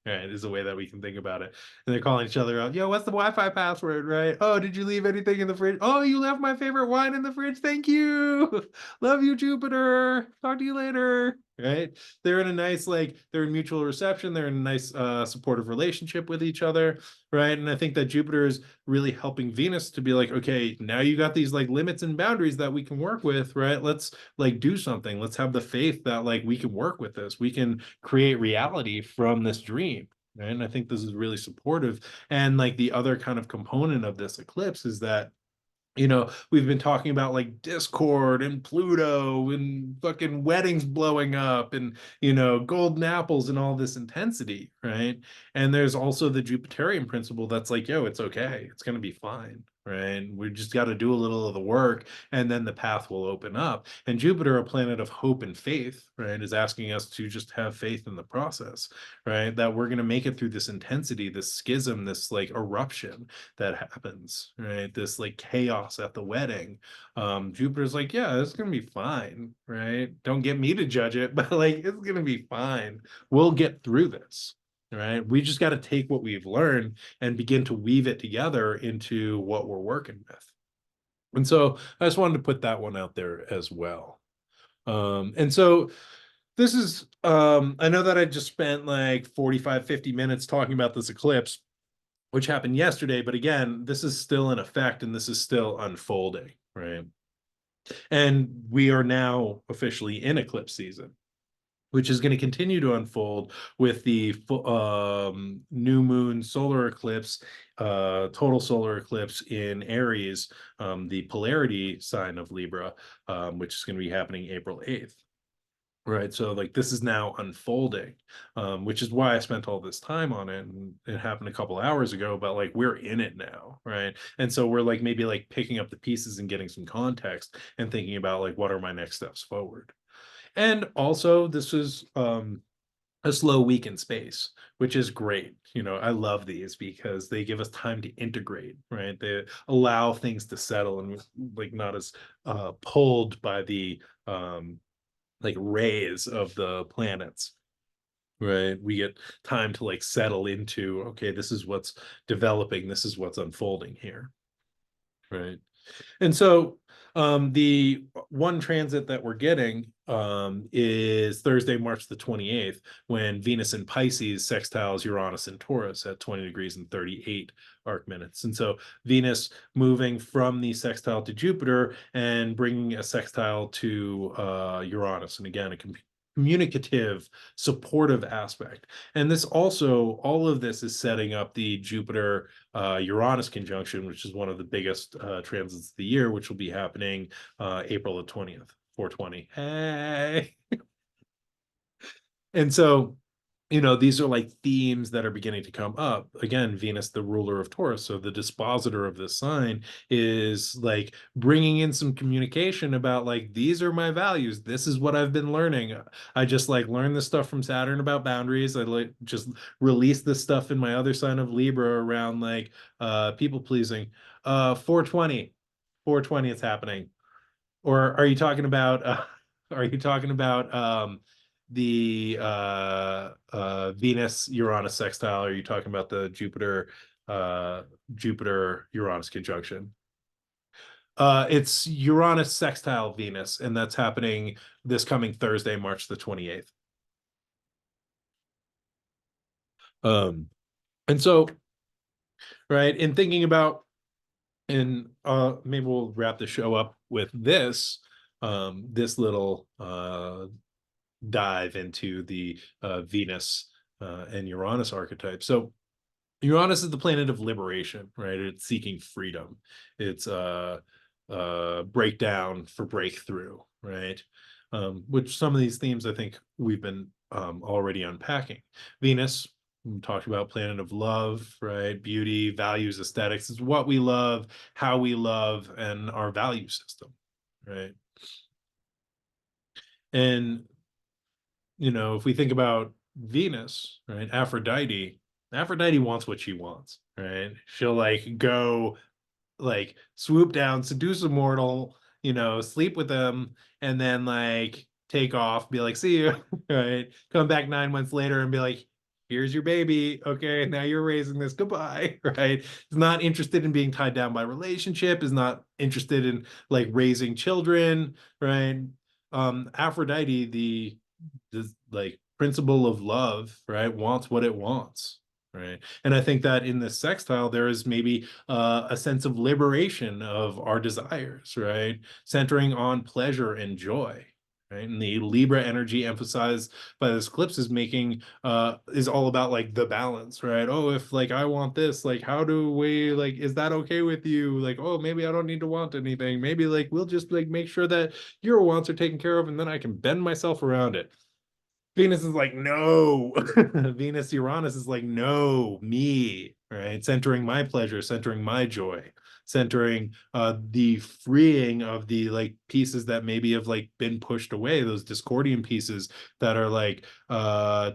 Right, is the way that we can think about it. And they're calling each other out. Yo, what's the Wi-Fi password? Right? Oh, did you leave anything in the fridge? Oh, you left my favorite wine in the fridge. Thank you. Love you, Jupiter. Talk to you later. Right? They're in a nice, like, they're in mutual reception. They're in a nice, supportive relationship with each other. Right? And I think that Jupiter is really helping Venus to be like, okay, now you got these like limits and boundaries that we can work with, right? Let's like do something. Let's have the faith that like we can work with this. We can create reality from this dream. Right? And I think this is really supportive. And like the other kind of component of this eclipse is that we've been talking about like Discord and Pluto and fucking weddings blowing up and, golden apples and all this intensity, right? And there's also the Jupiterian principle that's like, yo, it's okay. It's going to be fine, right? We just got to do a little of the work and then the path will open up. And Jupiter, a planet of hope and faith, right, is asking us to just have faith in the process, right? That we're going to make it through this intensity, this schism, this like eruption that happens, right? This like chaos at the wedding. Jupiter's like, yeah, it's gonna be fine, right? Don't get me to judge it, but like it's gonna be fine. We'll get through this. Right. We just got to take what we've learned and begin to weave it together into what we're working with. And so I just wanted to put that one out there as well. And so this is I know that I just spent like 45, 50 minutes talking about this eclipse, which happened yesterday. But again, this is still in effect and this is still unfolding, right? And we are now officially in eclipse season. which is going to continue to unfold with the new moon solar eclipse, total solar eclipse in Aries, the polarity sign of Libra, which is going to be happening April 8th. Right. So like this is now unfolding, which is why I spent all this time on it. And it happened a couple hours ago, but like we're in it now. Right. And so we're like maybe like picking up the pieces and getting some context and thinking about like what are my next steps forward. And also this is a slow week in space, which is great. You know, I love these because they give us time to integrate, right? They allow things to settle and like not as pulled by the like rays of the planets, right? We get time to like settle into, okay, this is what's developing, this is what's unfolding here, right? And so the one transit that we're getting is Thursday, March the 28th, when Venus in Pisces sextiles Uranus in Taurus at 20 degrees and 38 arc minutes. And so Venus moving from the sextile to Jupiter and bringing a sextile to Uranus. And again, a communicative, supportive aspect. And this also, all of this is setting up the Jupiter Uranus conjunction, which is one of the biggest transits of the year, which will be happening April the 20th, 420. Hey. And so, you know, these are like themes that are beginning to come up. Again, Venus, the ruler of Taurus, so the dispositor of this sign, is like bringing in some communication about like, these are my values. This is what I've been learning. I just like learned this stuff from Saturn about boundaries. I like just released this stuff in my other sign of Libra around like people pleasing. 420, 420, it's happening. Or are you talking about are you talking about the Venus Uranus sextile? Or are you talking about the Jupiter Uranus conjunction? It's Uranus sextile Venus, and that's happening this coming Thursday, March the 28th. Um, and so, right, in thinking about, and maybe we'll wrap the show up with this, this little dive into the Venus and Uranus archetype. So Uranus is the planet of liberation, right? It's seeking freedom. It's breakdown for breakthrough, right? Which some of these themes I think we've been already unpacking. Venus, we talked about planet of love, right? Beauty, values, aesthetics is what we love, how we love, and our value system, right? And you know, if we think about Venus, right? Aphrodite wants what she wants, right? She'll like go like swoop down, seduce a mortal, you know, sleep with them, and then like take off, be like, see you, right? Come back 9 months later and be like, here's your baby. Okay, now you're raising this. Goodbye, right? Is not interested in being tied down by relationship, is not interested in like raising children, right? Aphrodite, the like principle of love, right, wants what it wants, right? And I think that in this sextile there is maybe a sense of liberation of our desires, right, centering on pleasure and joy, right? And the Libra energy emphasized by this eclipse is making is all about like the balance, right? Oh, if like I want this, like how do we like, is that okay with you? Like, oh, maybe I don't need to want anything, maybe like we'll just like make sure that your wants are taken care of and then I can bend myself around it. Venus is like, no. Venus Uranus is like, no, me, right? Centering my pleasure, centering my joy, centering the freeing of the like pieces that maybe have like been pushed away, those discordian pieces that are like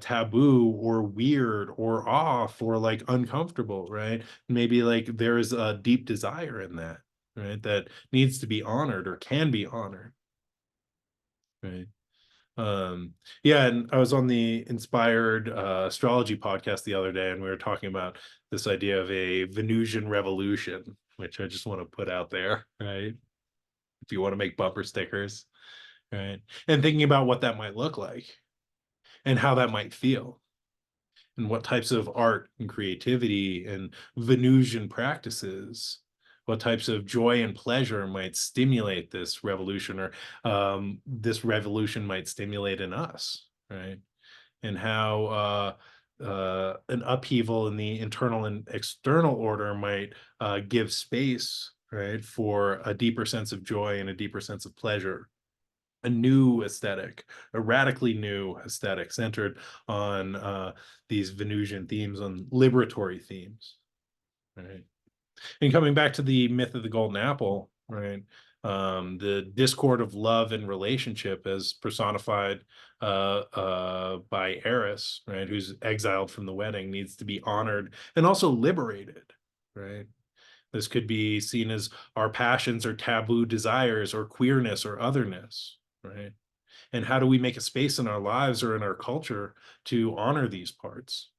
taboo or weird or off or like uncomfortable, right? Maybe like there is a deep desire in that, right? That needs to be honored or can be honored, right? Um, yeah, and I was on the Inspired Astrology podcast the other day, and we were talking about this idea of a Venusian revolution, which I just want to put out there, right? If you want to make bumper stickers, right? And thinking about what that might look like and how that might feel, and what types of art and creativity and Venusian practices, what types of joy and pleasure might stimulate this revolution, or this revolution might stimulate in us, right? And how an upheaval in the internal and external order might give space, right, for a deeper sense of joy and a deeper sense of pleasure, a new aesthetic, a radically new aesthetic centered on these Venusian themes, on liberatory themes, right? And coming back to the myth of the golden apple, right? The discord of love and relationship as personified by Eris, right? Who's exiled from the wedding, needs to be honored and also liberated, right? This could be seen as our passions or taboo desires or queerness or otherness, right? And how do we make a space in our lives or in our culture to honor these parts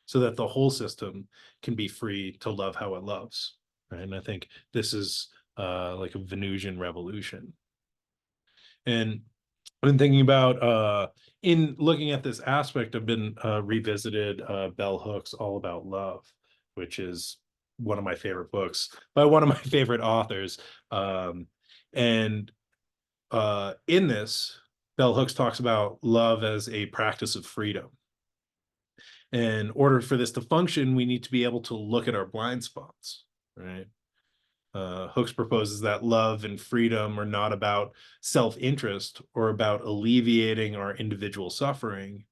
so that the whole system can be free to love how it loves, right? And I think this is like a Venusian revolution. And I've been thinking about in looking at this aspect, I've been revisited Bell Hooks' All About Love, which is one of my favorite books by one of my favorite authors. Um, and in this, Bell Hooks talks about love as a practice of freedom. In order for this to function, we need to be able to look at our blind spots, right? Hooks proposes that love and freedom are not about self-interest or about alleviating our individual suffering,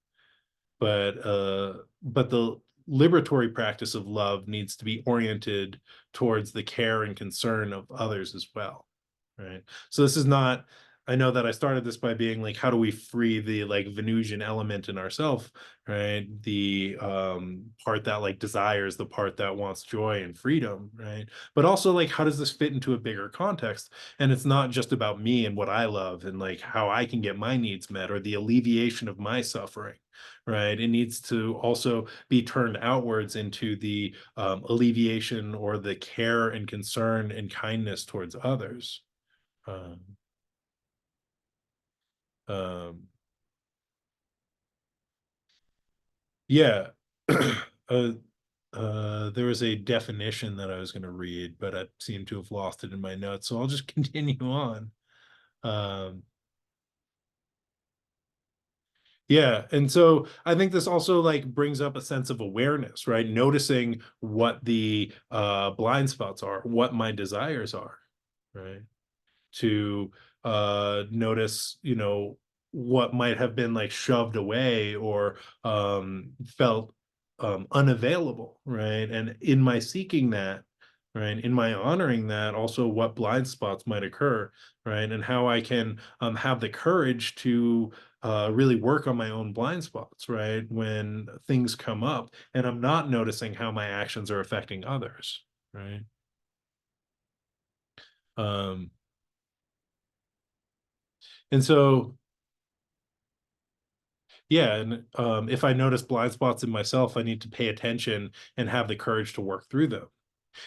but the liberatory practice of love needs to be oriented towards the care and concern of others as well, right? So this is not, I know that I started this by being like, how do we free the like Venusian element in ourself, right? The part that like desires, the part that wants joy and freedom, right? But also like, how does this fit into a bigger context? And it's not just about me and what I love and like how I can get my needs met or the alleviation of my suffering, right? It needs to also be turned outwards into the alleviation or the care and concern and kindness towards others. Um, um, yeah. uh, there was a definition that I was going to read, but I seem to have lost it in my notes, so I'll just continue on. Um, Yeah, and so I think this also like brings up a sense of awareness, right? Noticing what the blind spots are, what my desires are, right? To notice, you know, what might have been like shoved away or felt unavailable, right? And in my seeking that, right, in my honoring that, also what blind spots might occur, right? And how I can have the courage to really work on my own blind spots, right? When things come up and I'm not noticing how my actions are affecting others, right? Um, and so Yeah, and if I notice blind spots in myself, I need to pay attention and have the courage to work through them.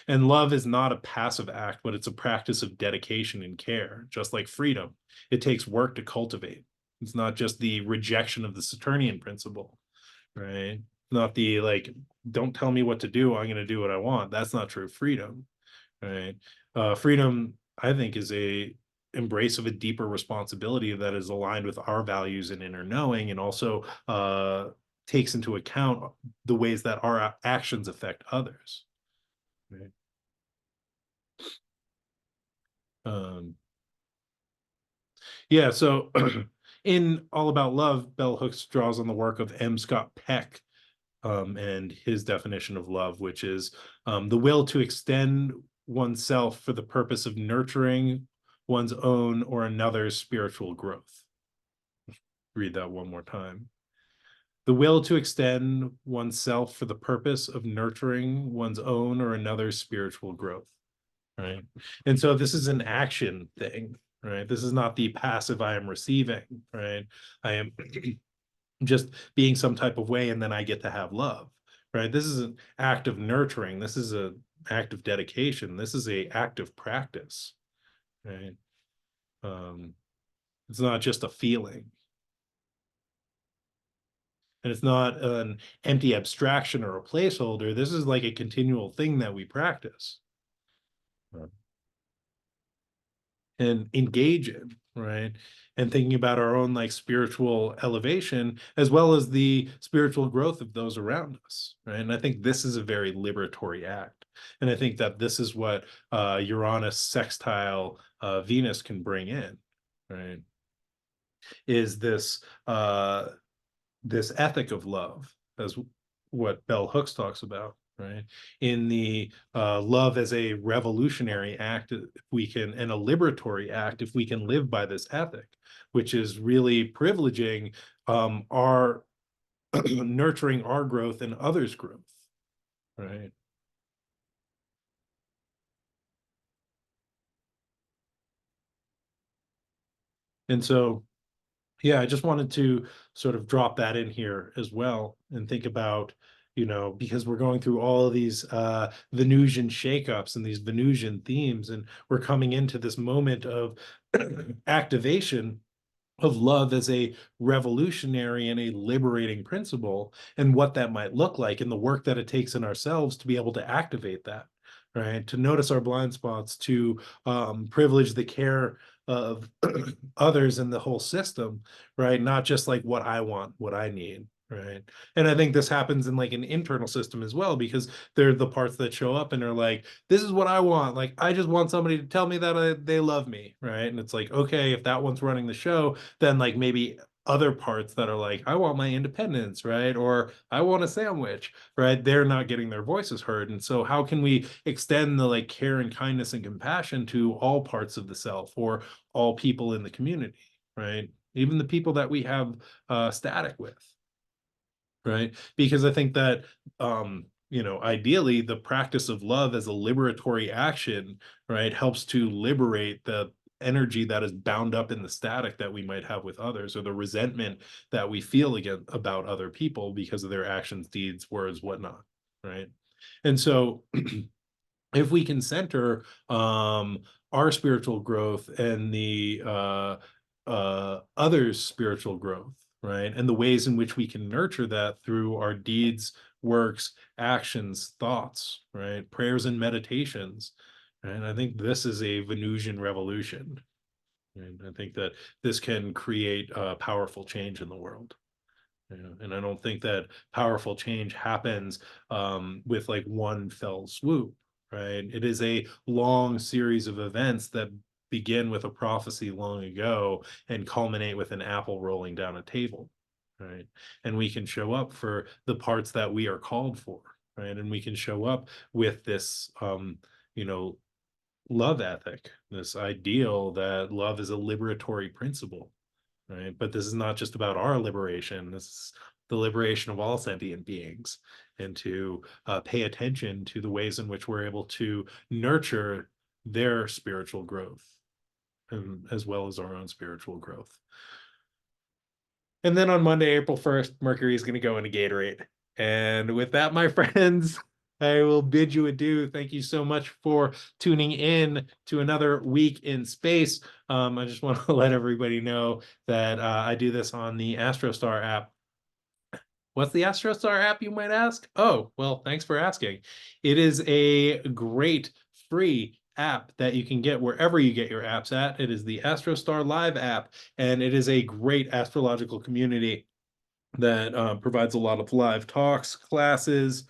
And love is not a passive act, but it's a practice of dedication and care, just like freedom. It takes work to cultivate. It's not just the rejection of the Saturnian principle, right? Not the like, don't tell me what to do, I'm going to do what I want. That's not true freedom, right? Freedom, I think, is a embrace of a deeper responsibility that is aligned with our values and inner knowing, and also takes into account the ways that our actions affect others. Right? Um, yeah. So, in All About Love, Bell Hooks draws on the work of M. Scott Peck and his definition of love, which is the will to extend oneself for the purpose of nurturing one's own or another's spiritual growth. Read that one more time. The will to extend oneself for the purpose of nurturing one's own or another's spiritual growth. Right. And so this is an action thing, right? This is not the passive I am receiving, right? I am just being some type of way and then I get to have love, right? This is an act of nurturing. This is an act of dedication. This is a act of practice, right? Um, it's not just a feeling, and it's not an empty abstraction or a placeholder. This is like a continual thing that we practice. and engage in, right? And thinking about our own like spiritual elevation as well as the spiritual growth of those around us, right? And I think this is a very liberatory act. And I think that this is what Uranus sextile Venus can bring in, right? Is this ethic of love, as what Bell Hooks talks about, right? In the love as a revolutionary act, if we can, and a liberatory act, if we can live by this ethic, which is really privileging our nurturing our growth and others' growth, right? And so, yeah, I just wanted to sort of drop that in here as well and think about, because we're going through all of these Venusian shakeups and these Venusian themes, and we're coming into this moment of activation of love as a revolutionary and a liberating principle, and what that might look like, and the work that it takes in ourselves to be able to activate that, right? To notice our blind spots, to privilege the care of others in the whole system, right? Not just like what I want, what I need. Right. And I think this happens in like an internal system as well, because they're the parts that show up and are like, this is what I want. Like, I just want somebody to tell me that they love me. Right. And it's like, okay, if that one's running the show, then like maybe other parts that are like, I want my independence, right? Or I want a sandwich, right? They're not getting their voices heard. And so how can we extend the like care and kindness and compassion to all parts of the self, or all people in the community, right? Even the people that we have static with, right? Because I think that ideally the practice of love as a liberatory action, right, helps to liberate the energy that is bound up in the static that we might have with others, or the resentment that we feel again about other people because of their actions, deeds, words, whatnot, right? And so if we can center our spiritual growth and the others' spiritual growth, right, and the ways in which we can nurture that through our deeds, works, actions, thoughts, right, prayers and meditations, and I think this is a Venusian revolution, and I think that this can create powerful change in the world. Yeah, and I don't think that powerful change happens with like one fell swoop, right? It is a long series of events that begin with a prophecy long ago and culminate with an apple rolling down a table, right? And we can show up for the parts that we are called for, right? And we can show up with this, you know, love ethic, this ideal that love is a liberatory principle, right? But this is not just about our liberation. This is the liberation of all sentient beings, and to pay attention to the ways in which we're able to nurture their spiritual growth, and as well as our own spiritual growth. And then on Monday, April 1st, Mercury is going to go into Gatorade. And with that, my friends, I will bid you adieu. Thank you so much for tuning in to another week in space. I just want to let everybody know that I do this on the Astrostar app. What's the Astrostar app, you might ask? Oh, well, thanks for asking. It is a great free app that you can get wherever you get your apps at. It is the Astrostar Live app, and it is a great astrological community that provides a lot of live talks, classes,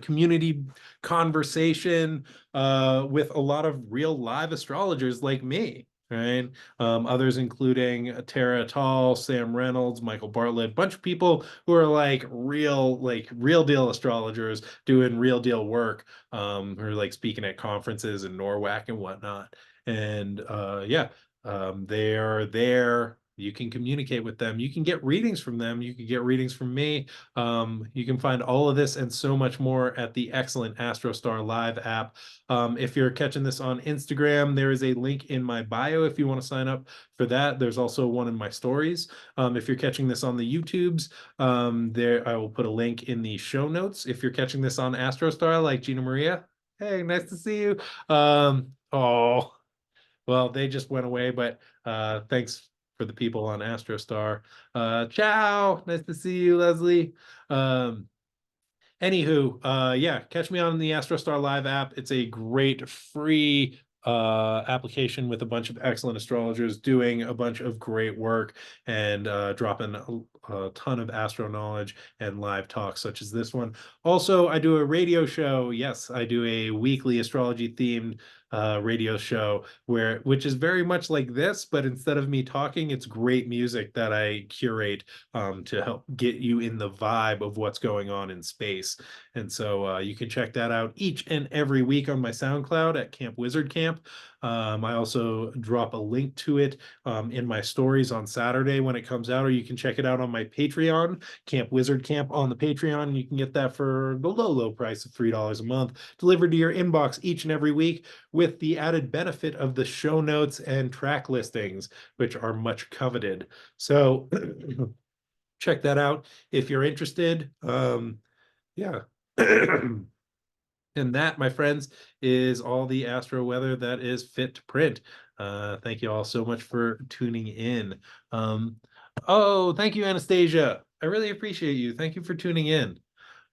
community conversation with a lot of real live astrologers like me, right? Others including Tara Tall, Sam Reynolds, Michael Bartlett, bunch of people who are like real deal astrologers doing real deal work, who are like speaking at conferences in Norwalk and whatnot. And yeah, they are there. You can communicate with them. You can get readings from them. You can get readings from me. You can find all of this and so much more at the excellent Astrostar Live app. If you're catching this on Instagram, there is a link in my bio if you want to sign up for that. There's also one in my stories. If you're catching this on the YouTubes, there I will put a link in the show notes. If you're catching this on Astrostar, like Gina Maria, hey, nice to see you. Oh, well, they just went away, but thanks for the people on Astrostar. Ciao. Nice to see you, Leslie. Um, Anywho, yeah, catch me on the Astrostar Live app. It's a great free application with a bunch of excellent astrologers doing a bunch of great work and dropping a ton of astro knowledge and live talks such as this one. Also, I do a radio show. Yes, I do a weekly astrology themed radio show which is very much like this, but instead of me talking, it's great music that I curate to help get you in the vibe of what's going on in space. And so you can check that out each and every week on my SoundCloud at Camp Wizard Camp. I also drop a link to it in my stories on Saturday when it comes out, or you can check it out on my Patreon, Camp Wizard Camp on the Patreon. You can get that for the low price of $3 a month, delivered to your inbox each and every week with the added benefit of the show notes and track listings, which are much coveted. So check that out if you're interested. Yeah. And that, my friends, is all the Astro weather that is fit to print. Thank you all so much for tuning in. Oh, thank you, Anastasia. I really appreciate you. Thank you for tuning in.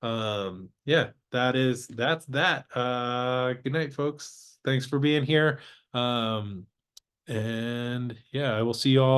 Yeah, that's that. Good night, folks. Thanks for being here. And yeah, I will see you all